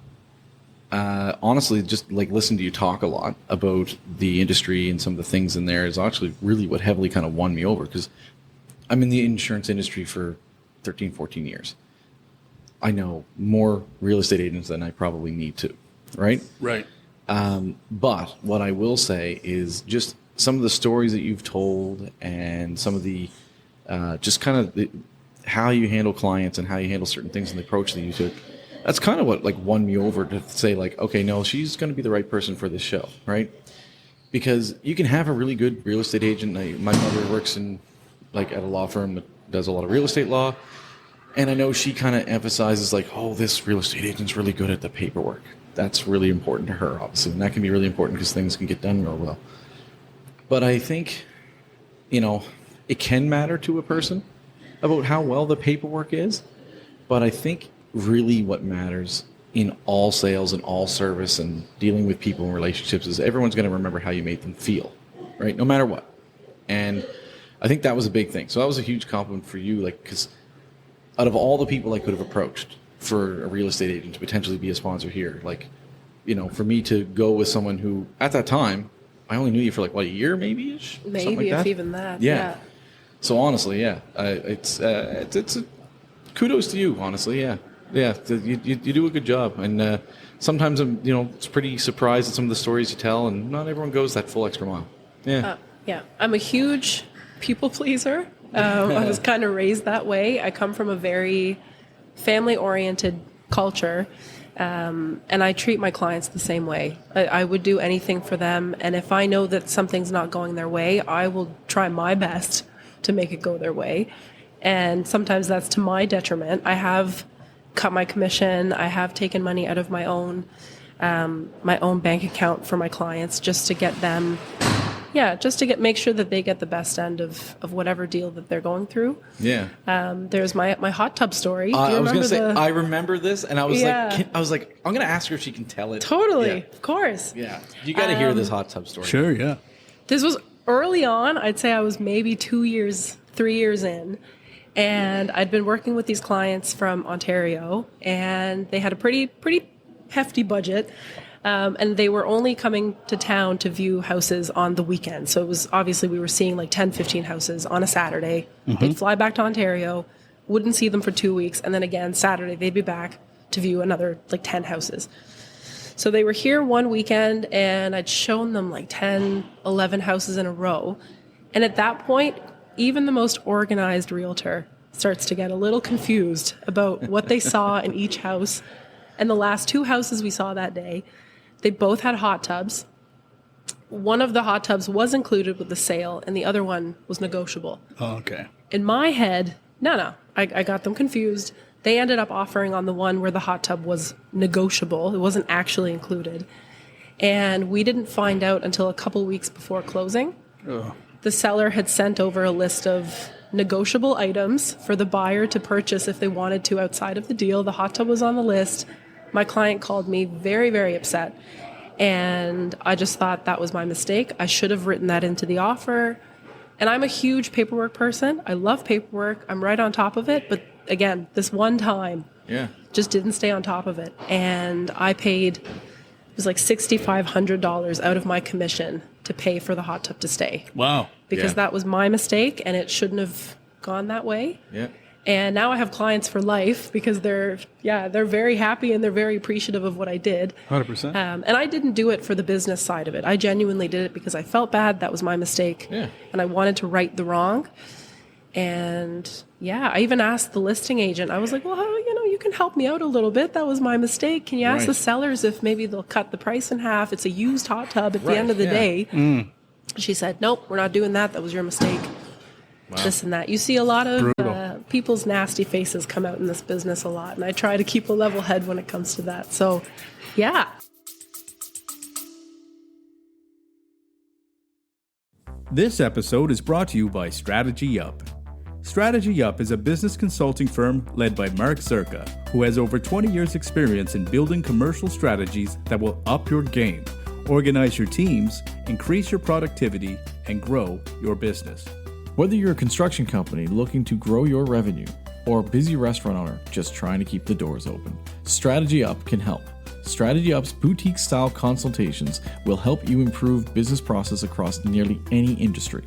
honestly, just like listen to you talk a lot about the industry and some of the things in there is actually really what heavily kind of won me over because I'm in the insurance industry for 13, 14 years. I know more real estate agents than I probably need to, right? Right. But what I will say is just some of the stories that you've told and some of the just kind of how you handle clients and how you handle certain things and the approach that you took. That's kind of what like won me over to say like, okay, no, she's going to be the right person for this show, right? Because you can have a really good real estate agent. My mother works in like at a law firm that does a lot of real estate law. And I know she kind of emphasizes like, oh, this real estate agent's really good at the paperwork. That's really important to her, obviously. And that can be really important because things can get done real well. But I think, it can matter to a person about how well the paperwork is. But I think really what matters in all sales and all service and dealing with people and relationships is everyone's going to remember how you made them feel, right? No matter what. And I think that was a big thing. So that was a huge compliment for you, like, because out of all the people I could have approached for a real estate agent to potentially be a sponsor here, like, for me to go with someone who, at that time, I only knew you for like, what, a year maybe-ish? Something Maybe like if that? even that. Yeah. So honestly, yeah, it's a kudos to you, honestly. Yeah. You do a good job, and sometimes it's pretty surprised at some of the stories you tell, and not everyone goes that full extra mile. Yeah, I'm a huge people pleaser. I was kind of raised that way. I come from a very family-oriented culture, and I treat my clients the same way. I would do anything for them, and if I know that something's not going their way, I will try my best to make it go their way. And sometimes that's to my detriment. I have cut my commission. I have taken money out of my own bank account for my clients just to get them, make sure that they get the best end of whatever deal that they're going through. Yeah. There's my hot tub story. I was going to say, I remember this, and I was like, I'm going to ask her if she can tell it. Totally, of course. Yeah, you got to hear this hot tub story. Sure, yeah. This was early on. I'd say I was maybe 3 years in. And I'd been working with these clients from Ontario, and they had a pretty hefty budget. And they were only coming to town to view houses on the weekend. So it was obviously we were seeing like 10, 15 houses on a Saturday. Mm-hmm. They'd fly back to Ontario, wouldn't see them for 2 weeks. And then again, Saturday, they'd be back to view another like 10 houses. So they were here one weekend, and I'd shown them like 10, 11 houses in a row. And at that point, even the most organized realtor starts to get a little confused about what they saw in each house. And the last 2 houses we saw that day, they both had hot tubs. One of the hot tubs was included with the sale, and the other one was negotiable. Oh, okay. In my head, no, I got them confused. They ended up offering on the one where the hot tub was negotiable. It wasn't actually included. And we didn't find out until a couple weeks before closing. Oh. The seller had sent over a list of negotiable items for the buyer to purchase if they wanted to outside of the deal. The hot tub was on the list. My client called me very, very upset. And I just thought that was my mistake. I should have written that into the offer. And I'm a huge paperwork person. I love paperwork. I'm right on top of it. But again, this one time, just didn't stay on top of it. And I paid, it was like $6,500 out of my commission to pay for the hot tub to stay. Wow. Because that was my mistake, and it shouldn't have gone that way. Yeah. And now I have clients for life because they're very happy and they're very appreciative of what I did. 100%. And I didn't do it for the business side of it. I genuinely did it because I felt bad. That was my mistake. Yeah. And I wanted to right the wrong. And I even asked the listing agent. I was like, well, you can help me out a little bit. That was my mistake. Can you ask the sellers if maybe they'll cut the price in half? It's a used hot tub at the end of the day. Mm. She said, nope, we're not doing that. That was your mistake. Wow. This and that. You see a lot of people's nasty faces come out in this business a lot. And I try to keep a level head when it comes to that. So, yeah. This episode is brought to you by Strategy Up. Strategy Up is a business consulting firm led by Mark Zerka, who has over 20 years' experience in building commercial strategies that will up your game, organize your teams, increase your productivity, and grow your business. Whether you're a construction company looking to grow your revenue or a busy restaurant owner just trying to keep the doors open, Strategy Up can help. Strategy Up's boutique-style consultations will help you improve business process across nearly any industry.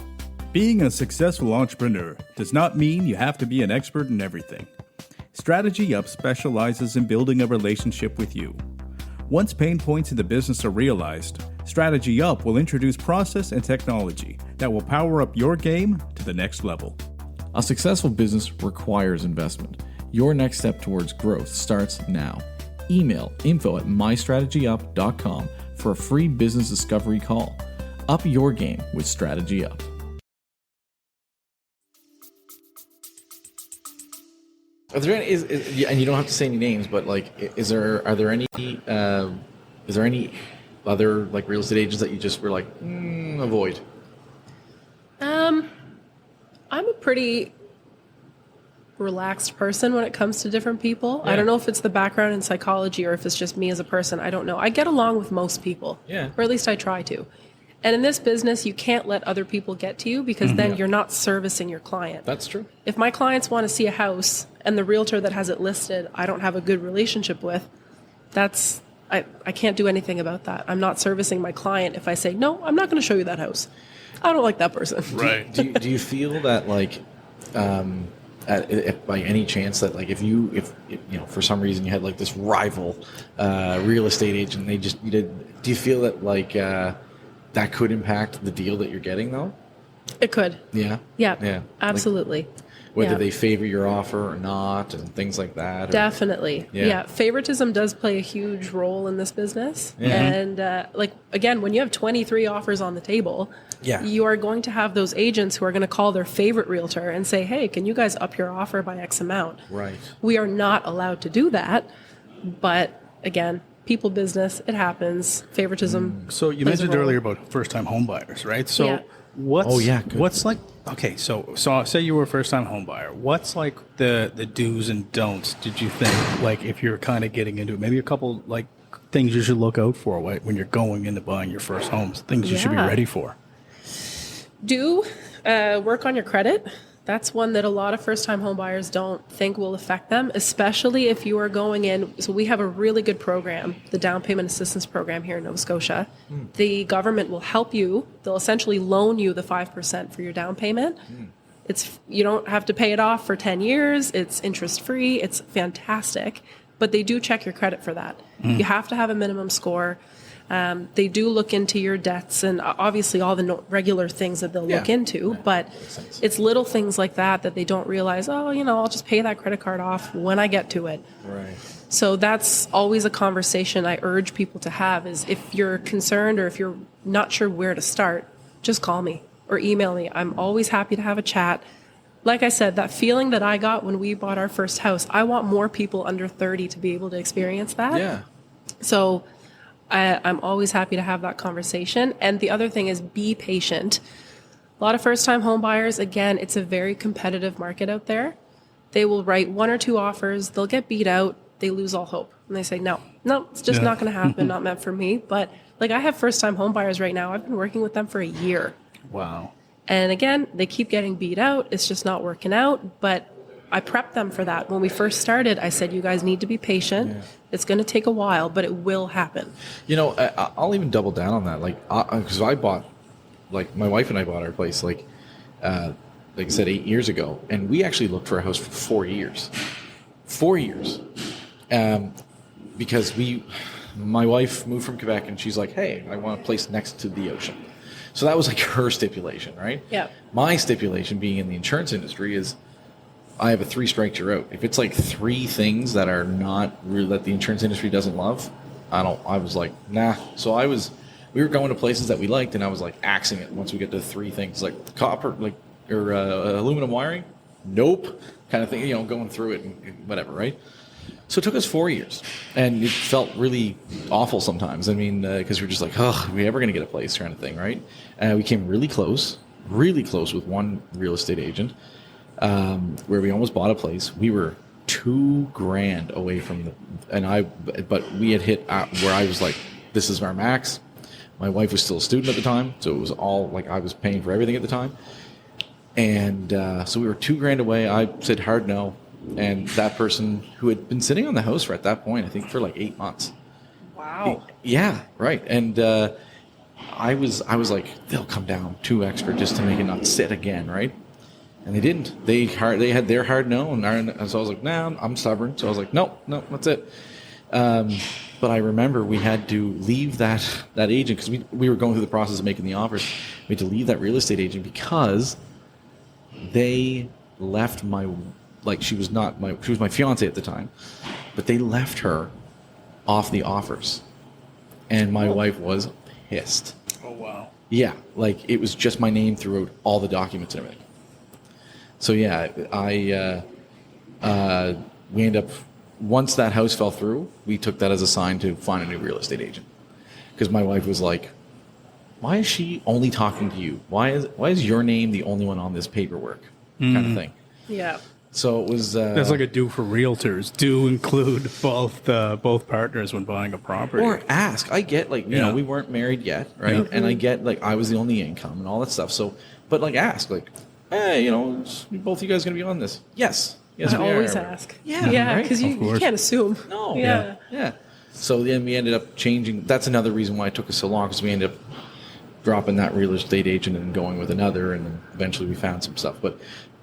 Being a successful entrepreneur does not mean you have to be an expert in everything. Strategy Up specializes in building a relationship with you. Once pain points in the business are realized, Strategy Up will introduce process and technology that will power up your game to the next level. A successful business requires investment. Your next step towards growth starts now. Email info@mystrategyup.com for a free business discovery call. Up your game with Strategy Up. Are there any, and you don't have to say any names, but like, is there any other like real estate agents that you just were like, avoid? I'm a pretty relaxed person when it comes to different people. Yeah. I don't know if it's the background in psychology or if it's just me as a person. I don't know. I get along with most people, or at least I try to. And in this business, you can't let other people get to you because then you're not servicing your client. That's true. If my clients want to see a house and the realtor that has it listed, I don't have a good relationship with, I can't do anything about that. I'm not servicing my client if I say, no, I'm not going to show you that house. I don't like that person. Right. Do you feel that like if by any chance that like if you know for some reason you had like this rival real estate agent, they just do you feel that like that could impact the deal that you're getting though? It could. Yeah. Yeah. Absolutely. Like, whether Yeah. they favor your offer or not, and things like that. Definitely. Yeah. Favoritism does play a huge role in this business. And like, again, when you have 23 offers on the table, you are going to have those agents who are going to call their favorite realtor and say, hey, can you guys up your offer by X amount? Right. We are not allowed to do that. But again, people business, it happens. Favoritism. So you plays a mentioned role. earlier about first-time home buyers, right? So Yeah. what's good. what's like okay, so say you were a first-time home buyer. What's like the do's and don'ts? Did you think like if you're kind of getting into it, maybe a couple like things you should look out for when you're going into buying your first homes, things you should be Yeah. ready for? Do work on your credit. That's one that a lot of first-time home buyers don't think will affect them, especially if you are going in. So we have a really good program, the Down Payment Assistance Program here in Nova Scotia. The government will help you. They'll essentially loan you the 5% for your down payment. You don't have to pay it off for 10 years. It's interest-free. It's fantastic. But they do check your credit for that. You have to have a minimum score. They do look into your debts and obviously all the regular things that they'll look into, but it's little things like that they don't realize, I'll just pay that credit card off when I get to it. Right. So that's always a conversation I urge people to have is if you're concerned or if you're not sure where to start, just call me or email me. I'm always happy to have a chat. Like I said, that feeling that I got when we bought our first house, I want more people under 30 to be able to experience that. Yeah. So I'm always happy to have that conversation. And the other thing is be patient. A lot of first-time home buyers, again, it's a very competitive market out there. They will write one or two offers. They'll get beat out. They lose all hope. And they say, no, it's just not going to happen, not meant for me. But like I have first-time home buyers right now. I've been working with them for a year. Wow. And again, they keep getting beat out. It's just not working out. But I prepped them for that. When we first started, I said, you guys need to be patient. Yeah. It's going to take a while, but it will happen. I'll even double down on that. Like, because I bought, like, my wife and I bought our place, like I said, 8 years ago. And we actually looked for a house for 4 years. 4 years. Because my wife moved from Quebec and she's like, hey, I want a place next to the ocean. So that was like her stipulation, right? Yeah. My stipulation being in the insurance industry is I have a 3 strikes you're out. If it's like 3 things that are not really that the insurance industry doesn't love, I was like, nah. So we were going to places that we liked and I was like axing it once we get to 3 things like copper, or aluminum wiring. Nope. Kind of thing, going through it and whatever, right? So it took us 4 years, and it felt really awful sometimes. I mean, because we're just like, are we ever going to get a place kind of thing, right? We came really close with one real estate agent, where we almost bought a place. We were $2,000 away from but we had hit where I was like, this is our max. My wife was still a student at the time, so it was all like I was paying for everything at the time. And so we were $2,000 away. I said hard no. And that person who had been sitting on the house at that point, I think for like 8 months. Wow. Yeah, right. And I was like, they'll come down 2 extra just to make it not sit again, right? And they didn't. They had their hard no, and so I was like, nah, I'm stubborn. So I was like, no, that's it. But I remember we had to leave that agent because we were going through the process of making the offers. We had to leave that real estate agent because they left she was my fiance at the time, but they left her off the offers, and my wife was pissed. Oh wow. Yeah, like it was just my name throughout all the documents and everything. So yeah, we end up once that house fell through, we took that as a sign to find a new real estate agent because my wife was like, "Why is she only talking to you? Why is your name the only one on this paperwork?" Kind of thing. Yeah. So it was. That's like a do for realtors. Do include both partners when buying a property. Or ask. I get we weren't married yet, right? Yeah. And I get I was the only income and all that stuff. So, but ask hey, both you guys going to be on this? Yes. Yes, I always ask. Yeah, because right? you can't assume. No. Yeah. So then we ended up changing. That's another reason why it took us so long because we ended up dropping that real estate agent and going with another, and then eventually we found some stuff. But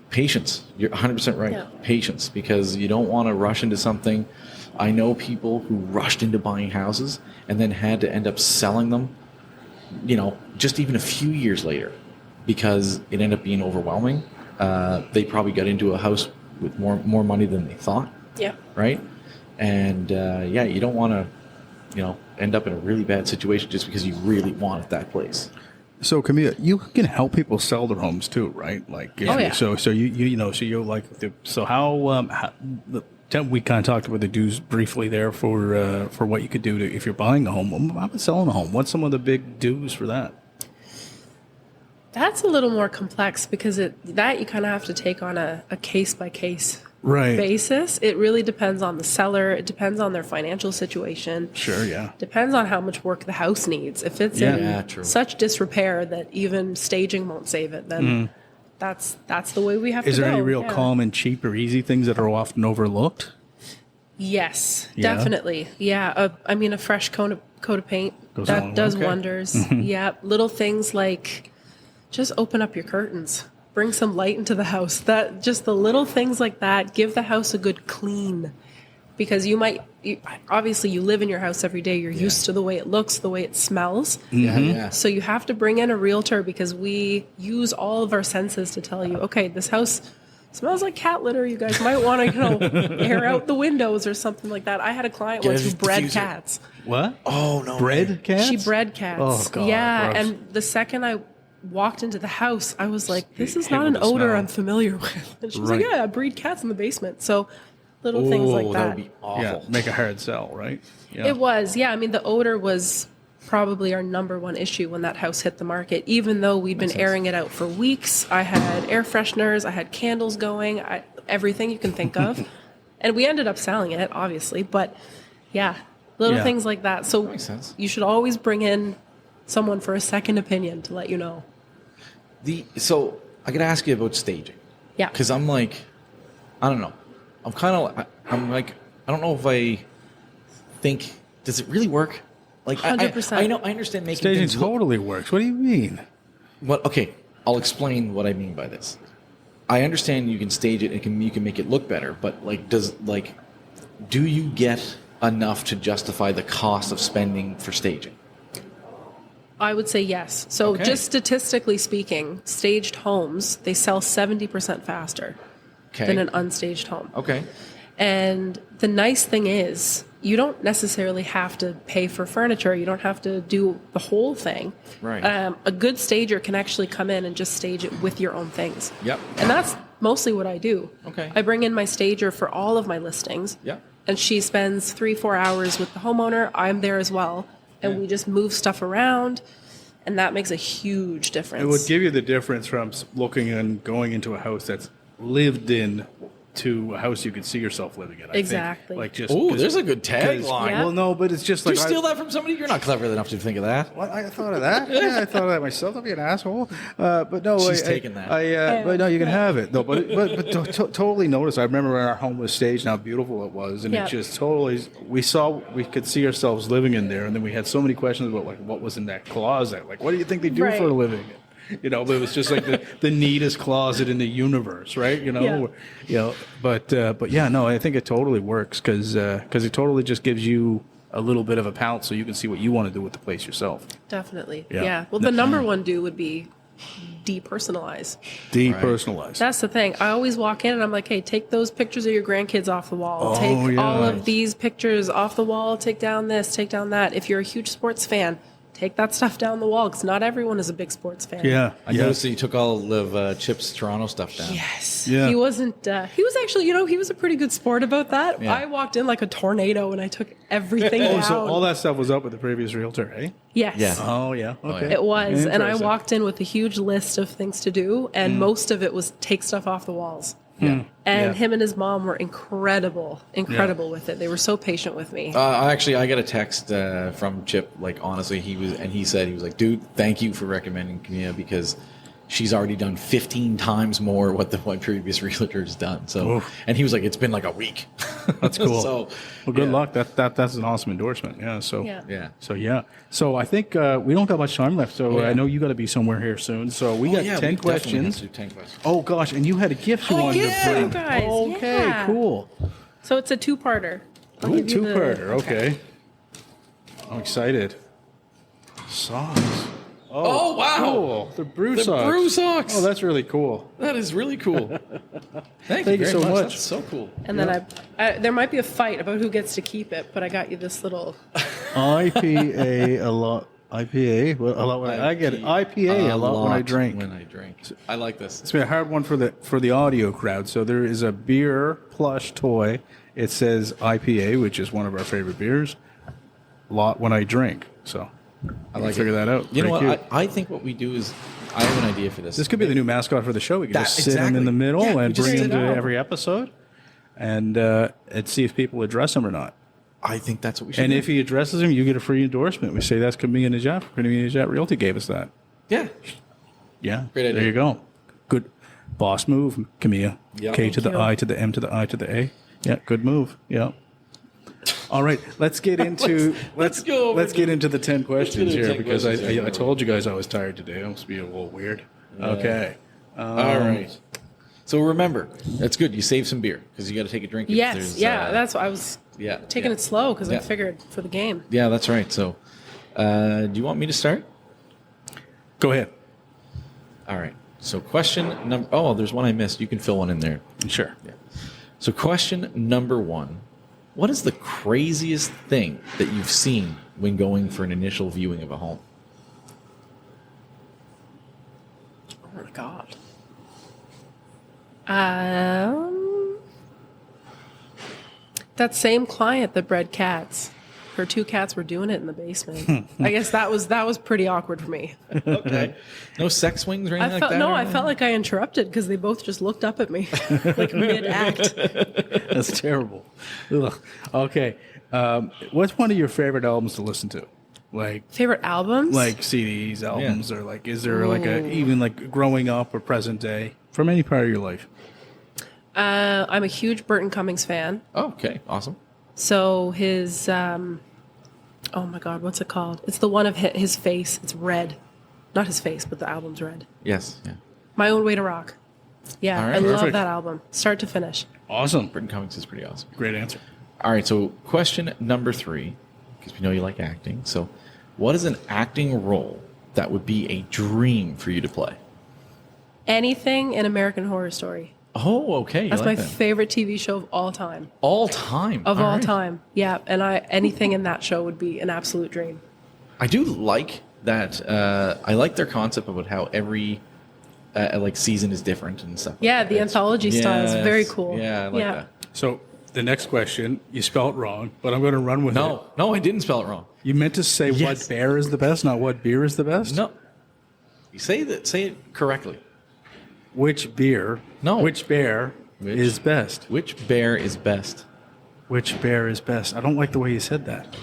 patience. You're 100% right. Yeah. Patience, because you don't want to rush into something. I know people who rushed into buying houses and then had to end up selling them, just even a few years later, because it ended up being overwhelming. They probably got into a house with more money than they thought. Yeah. Right. And you don't want to, end up in a really bad situation just because you really wanted that place. So, Kimia, you can help people sell their homes too, right? Like, yeah. So you're like, so how we kind of talked about the dues briefly there for what you could do if you're buying a home. How about selling a home? What's some of the big dues for that? That's a little more complex because you kind of have to take on a case by case basis. It really depends on the seller. It depends on their financial situation. Sure, yeah. Depends on how much work the house needs. If it's in true. such disrepair that even staging won't save it, then that's the way we have to go. Is there any real calm and cheap or easy things that are often overlooked? Yes, Yeah? definitely. Yeah, a fresh coat of paint that does wonders. Yeah, little things like just open up your curtains. Bring some light into the house. That just the little things like that. Give the house a good clean, because obviously you live in your house every day. You're used to the way it looks, the way it smells. Yeah. So you have to bring in a realtor, because we use all of our senses to tell you, okay, this house smells like cat litter. You guys might want to, air out the windows or something like that. I had a client once who bred cats. What? Oh no, Bred cats? She bred cats. Oh, God, yeah, gross. and the second I walked into the house, I was like, this is Hit not with an the odor smell. I'm familiar with. And she was Right. like, yeah, I breed cats in the basement. So little things like that that. would be awful. Yeah, make a hard sell, right? Yeah. It was, yeah. The odor was probably our number one issue when that house hit the market, even though we'd been airing it out for weeks. I had air fresheners, I had candles going, everything you can think of. And we ended up selling it, obviously. But yeah, little things like that. So makes sense. you should always bring in someone for a second opinion to let you know. So I got to ask you about staging. Yeah. Because I'm like, I don't know. I'm like, I don't know if I think, does it really work? Like, 100%. I know, I understand making Staging things look. totally works. What do you mean? Well, okay, I'll explain what I mean by this. I understand you can stage it and you can make it look better, but do you get enough to justify the cost of spending for staging? I would say yes. So Okay. just statistically speaking, staged homes, they sell 70% faster than an unstaged home. Okay. And the nice thing is, you don't necessarily have to pay for furniture. You don't have to do the whole thing. Right. A good stager can actually come in and just stage it with your own things. Yep. And that's mostly what I do. Okay. I bring in my stager for all of my listings. Yep. And she spends 3-4 hours with the homeowner. I'm there as well. And we just move stuff around. And that makes a huge difference. It would give you the difference from looking and going into a house that's lived in to a house you could see yourself living in. I Exactly. Think. Like just. Oh, 'cause- there's a good 'cause- tagline. Yeah. Well, no, but it's just Did like you steal that from somebody? You're not clever enough to think of that. Well, I thought of that. Yeah, I thought of that myself. Don't be an asshole. But no, She's taking that. But no, you can have it. No, but totally notice. I remember when our home was staged and how beautiful it was, and Yeah. it just totally. We could see ourselves living in there, and then we had so many questions about like what was in that closet. Like, what do you think they do Right. for a living? But it was just like the neatest closet in the universe, right? But yeah, no, I think it totally works because it totally just gives you a little bit of a pounce so you can see what you want to do with the place yourself. Definitely. Yeah. Yeah. Well, the number one do would be depersonalize. Depersonalized. That's the thing. I always walk in and I'm like, hey, take those pictures of your grandkids off the wall. Oh, Take yeah. all of these pictures off the wall. Take down this, take down that. If you're a huge sports fan, take that stuff down the wall because not everyone is a big sports fan. Yeah. I noticed that you took all of Chip's Toronto stuff down. Yes. Yeah. He wasn't, he was actually, he was a pretty good sport about that. Yeah. I walked in like a tornado and I took everything Oh, down. so all that stuff was up with the previous realtor, eh? Yes. Yeah. Oh, yeah. Okay. It was. And I Interesting. walked in with a huge list of things to do, and most of it was take stuff off the walls. Yeah. And Yeah. him and his mom were incredible with it. They were so patient with me. I got a text from Chip. Like, honestly, he said, like, dude, thank you for recommending Kimia because she's already done 15 times more what my previous realtor's done. So, Oof. and he was like, it's been like a week. That's cool. So, well, good yeah. luck. That's an awesome endorsement. Yeah. So Yeah. Yeah. So I think we don't got much time left. So yeah. I know you got to be somewhere here soon. So we got 10 we definitely have questions. to do 10 questions. Oh gosh, and you had a gift you wanted yeah, to bring. you guys. Okay, Yeah. cool. So it's a two-parter. I'll Ooh, give you the- two-parter. Okay. I'm excited. Socks. Oh, wow. Cool. The brew The socks. brew socks. Oh, that's really cool. That is really cool. Thank Thank you you very so much. That's so cool. And then there might be a fight about who gets to keep it, but I got you this little. IPA a lot. IPA. Well, a lot when I get it. IPA a lot when I drink. When I drink. I like this. It's been a hard one for the audio crowd. So there is a beer plush toy. It says IPA, which is one of our favorite beers. A lot when I drink. So I like figure that out. You know Pretty what? cute. I think what we do is I have an idea for this. This could be the new mascot for the show. We could just sit him exactly. in the middle Yeah, we and just bring sit him to down. every episode, and see if people address him or not. I think that's what we should And do. if he addresses him, you get a free endorsement. We say that's Kimia Nejat. Kimia Nejat Realty gave us that. Yeah. Yeah, Great idea. There you go. Good boss move, Kimia. Yeah. K to the Thank you. I to the M to the I to the A. Yeah, good move. Yeah. All right, let's get into let's go over let's get into the 10 questions into here 10 because questions here. I told you guys I was tired today. I must be a little weird. Okay. All right. So remember, that's good. You save some beer because you got to take a drink. if Yes, there's, yeah. That's why I was yeah, taking yeah. it slow because I Yeah. figured for the game. Yeah, that's right. So, do you want me to start? Go ahead. All right. So question number. Oh, there's one I missed. You can fill one in there. Sure. Yeah. So question number 1. What is the craziest thing that you've seen when going for an initial viewing of a home? Oh my god. That same client that bred cats. Her 2 cats were doing it in the basement. I guess that was pretty awkward for me. Okay. No sex swings or anything like that? I felt like I interrupted because they both just looked up at me like mid-act. That's terrible. Ugh. Okay. What's one of your favorite albums to listen to? Like Favorite albums? CDs, albums, or like is there like even like growing up or present day from any part of your life? I'm a huge Burton Cummings fan. Oh, okay. Awesome. So his, oh my God, what's it called? It's the one of his face. It's red. Not his face, but the album's red. Yes. Yeah. My Own Way to Rock. Yeah, All right, I love perfect. that album, start to finish. Awesome. Burton Cummings is pretty awesome. Great answer. All right, so question number 3, because we know you like acting. So, what is an acting role that would be a dream for you to play? Anything in American Horror Story. Oh, okay. you That's like my that. favorite TV show of all time. All time. Of all right. time. Yeah, and anything in that show would be an absolute dream. I do like that. I like their concept about how every like season is different and stuff. Yeah, like the that. anthology style is very Yes. cool. Yeah, I like that. So the next question, you spelled wrong, but I'm going to run with it. No, I didn't spell it wrong. You meant to say Yes. what bear is the best, not what beer is the best? No, you say it correctly. Which beer? No. Which bear Which? is best? Which bear is best? Which bear is best? I don't like the way you said that.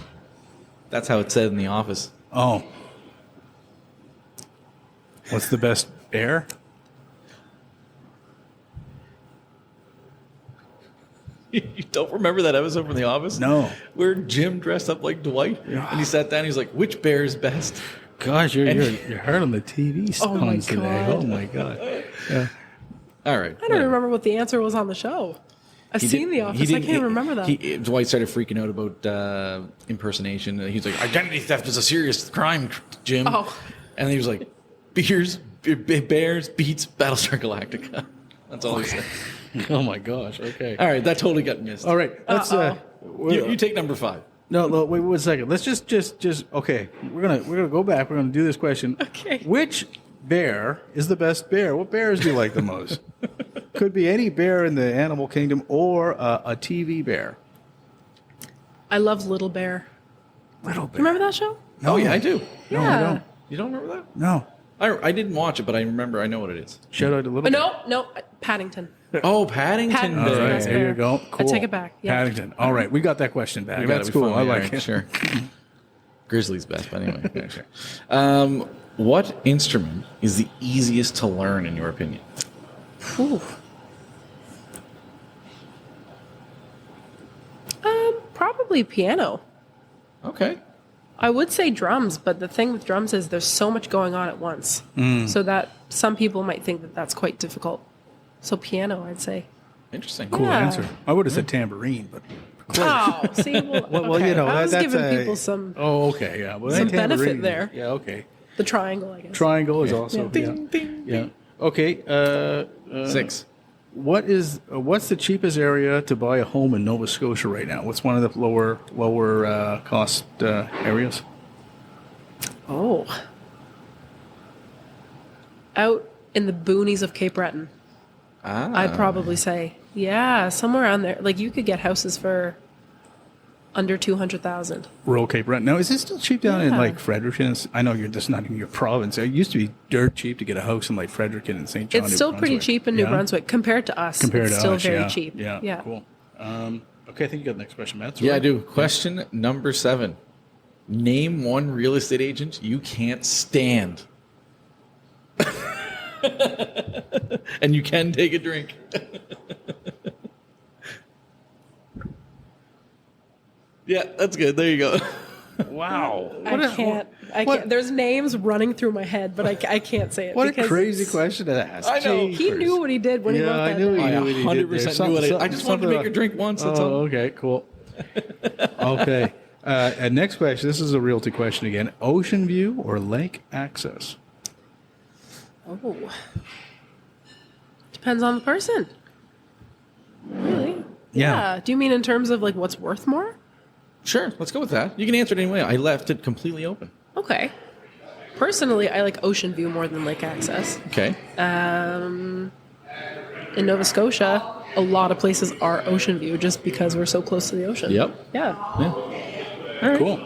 That's how it said in The Office. Oh. What's the best bear? You don't remember that episode from The Office? No. Where Jim dressed up like Dwight, and he sat down. And he's like, "Which bear is best?" Gosh, you're hard on the TV Oh my puns today. God. Oh my god. Yeah. All right. I don't remember what the answer was on the show. I've seen The Office. I can't remember that. Dwight started freaking out about impersonation. He's like, "Identity theft is a serious crime, Jim." Oh. And he was like, "Bears beats Battlestar Galactica." That's all he said. Oh my gosh. Okay. All right, that totally got missed. All right. Let's You take number 5. No, wait 1 second. Let's just okay. We're gonna go back. We're gonna do this question. Okay. Which bear is the best bear? What bears do you like the most? Could be any bear in the animal kingdom or a TV bear. I love Little Bear. Little bear. Remember that show? Oh yeah, I do. No, I Yeah. don't. You don't remember that? No. I didn't watch it, but I remember. I know what it is. Shout out to Little Bear. No, Paddington. Oh, Paddington. Paddington. All right, Best there you bear. go. I Cool. take it back. Yeah. Paddington. All right, we got that question back. We That's gotta be cool. fun, I yeah, like it. Sure. Grizzly's best, but anyway. Yeah, sure. What instrument is the easiest to learn, in your opinion? Ooh. Probably piano. Okay. I would say drums, but the thing with drums is there's so much going on at once. So that some people might think that that's quite difficult. So piano, I'd say. Interesting. Cool Yeah. answer. I would have said tambourine, but Oh, see, well, well, you know, I was that's giving a- people some oh, okay, yeah. Well, Some tambourine- benefit there. Yeah, okay. the triangle, I guess. Triangle is also Ding, ding, yeah. Okay. 6. What's the cheapest area to buy a home in Nova Scotia right now? What's one of the lower cost areas? Oh. Out in the boonies of Cape Breton, I'd probably say. Yeah, somewhere around there. Like, you could get houses for under 200,000. Rural Cape Breton. Now, is it still cheap down in Yeah. like Fredericton? I know that's not in your province. It used to be dirt cheap to get a house in like Fredericton and St. John. It's New still pretty Brunswick. cheap in New Yeah? Brunswick compared to us. Compared it's to still us, very yeah. cheap. Yeah, cool. Okay, I think you got the next question, Matt. Yeah, I do. Question number 7. Name one real estate agent you can't stand. And you can take a drink. Yeah, that's good. There you go. Wow. I can't. There's names running through my head, but I can't say it. What a because crazy it's- question to ask. I know. He knew what he did when he wrote that. I knew down. he I knew what he did 100% there. knew what I Some- just wanted to something make her drink once. That's all. Okay, cool. Okay. And next question. This is a realty question again. Ocean view or lake access? Oh. Depends on the person. Really? Yeah. Do you mean in terms of like what's worth more? Sure, let's go with that. You can answer it anyway. I left it completely open. Okay. Personally, I like ocean view more than lake access. Okay. In Nova Scotia, a lot of places are ocean view just because we're so close to the ocean. Yep. Yeah. Yeah. Cool.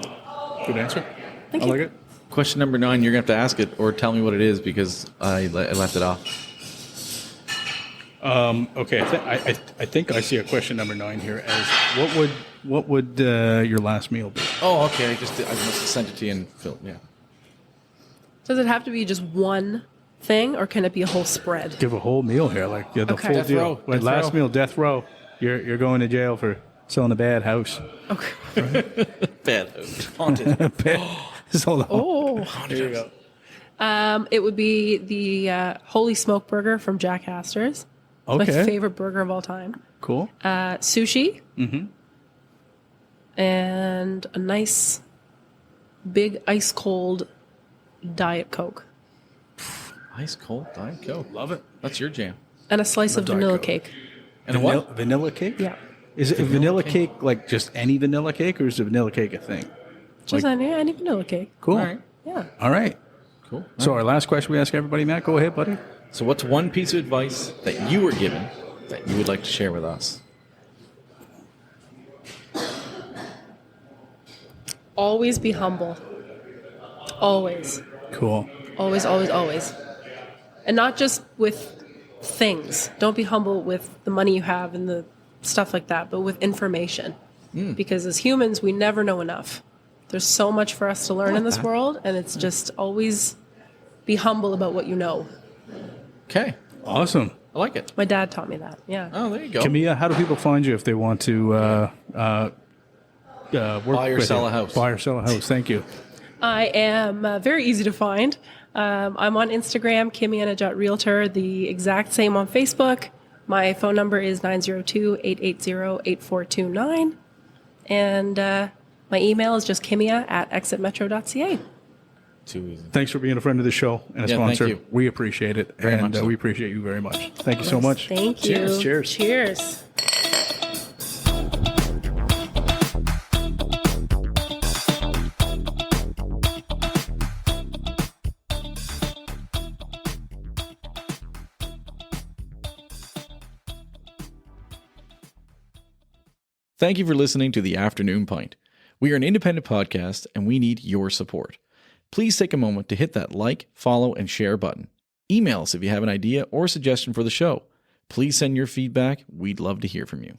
Good answer. Thank I you. like it. Question number 9, you're going to have to ask it or tell me what it is because I left it off. Okay, I think I see a question number 9 here as what would your last meal be? Oh, okay. I must have sent it to you and Phil. Yeah. Does it have to be just one thing or can it be a whole spread? Give a whole meal here, like the Okay. full Death deal. row, Like death last row. meal, death row. You're going to jail for selling a bad house. Okay. Bad. Haunted. So, Oh. there you go. It would be the Holy Smoke Burger from Jack Astor's. It's Okay. my favorite burger of all time. Cool. Sushi. Mm-hmm. And a nice, big, ice cold Diet Coke. Ice cold Diet Coke. Love it. That's your jam. And a slice of Diet vanilla Coke. cake. And a what? Vanilla cake? Yeah. Is it a vanilla cake like just any vanilla cake, or is the vanilla cake a thing? Just any vanilla cake. Cool. All right. Yeah. All right. Cool. So our last question we ask everybody, Matt, go ahead, buddy. So what's one piece of advice that you were given that you would like to share with us? Always be humble. Always. Cool. Always, always, always. And not just with things. Don't be humble with the money you have and the stuff like that, but with information. Because as humans, we never know enough. There's so much for us to learn in this world, and it's just always be humble about what you know. Okay. Awesome. I like it. My dad taught me that. Yeah. Oh, there you go. Kimia, how do people find you if they want to work Buy or with sell you? a house. Buy or sell a house. Thank you. I am very easy to find. I'm on Instagram, Kimia Nejat Realtor, the exact same on Facebook. My phone number is 902-880-8429. And my email is just kimia@exitmetro.ca. Too easy. Thanks for being a friend of the show and a Yeah, thank sponsor. you. We appreciate it. Very and much so. we appreciate you very much. Thank you so much. Thank you. Cheers. Cheers. Cheers. Thank you for listening to The Afternoon Pint. We are an independent podcast and we need your support. Please take a moment to hit that like, follow, and share button. Email us if you have an idea or suggestion for the show. Please send your feedback. We'd love to hear from you.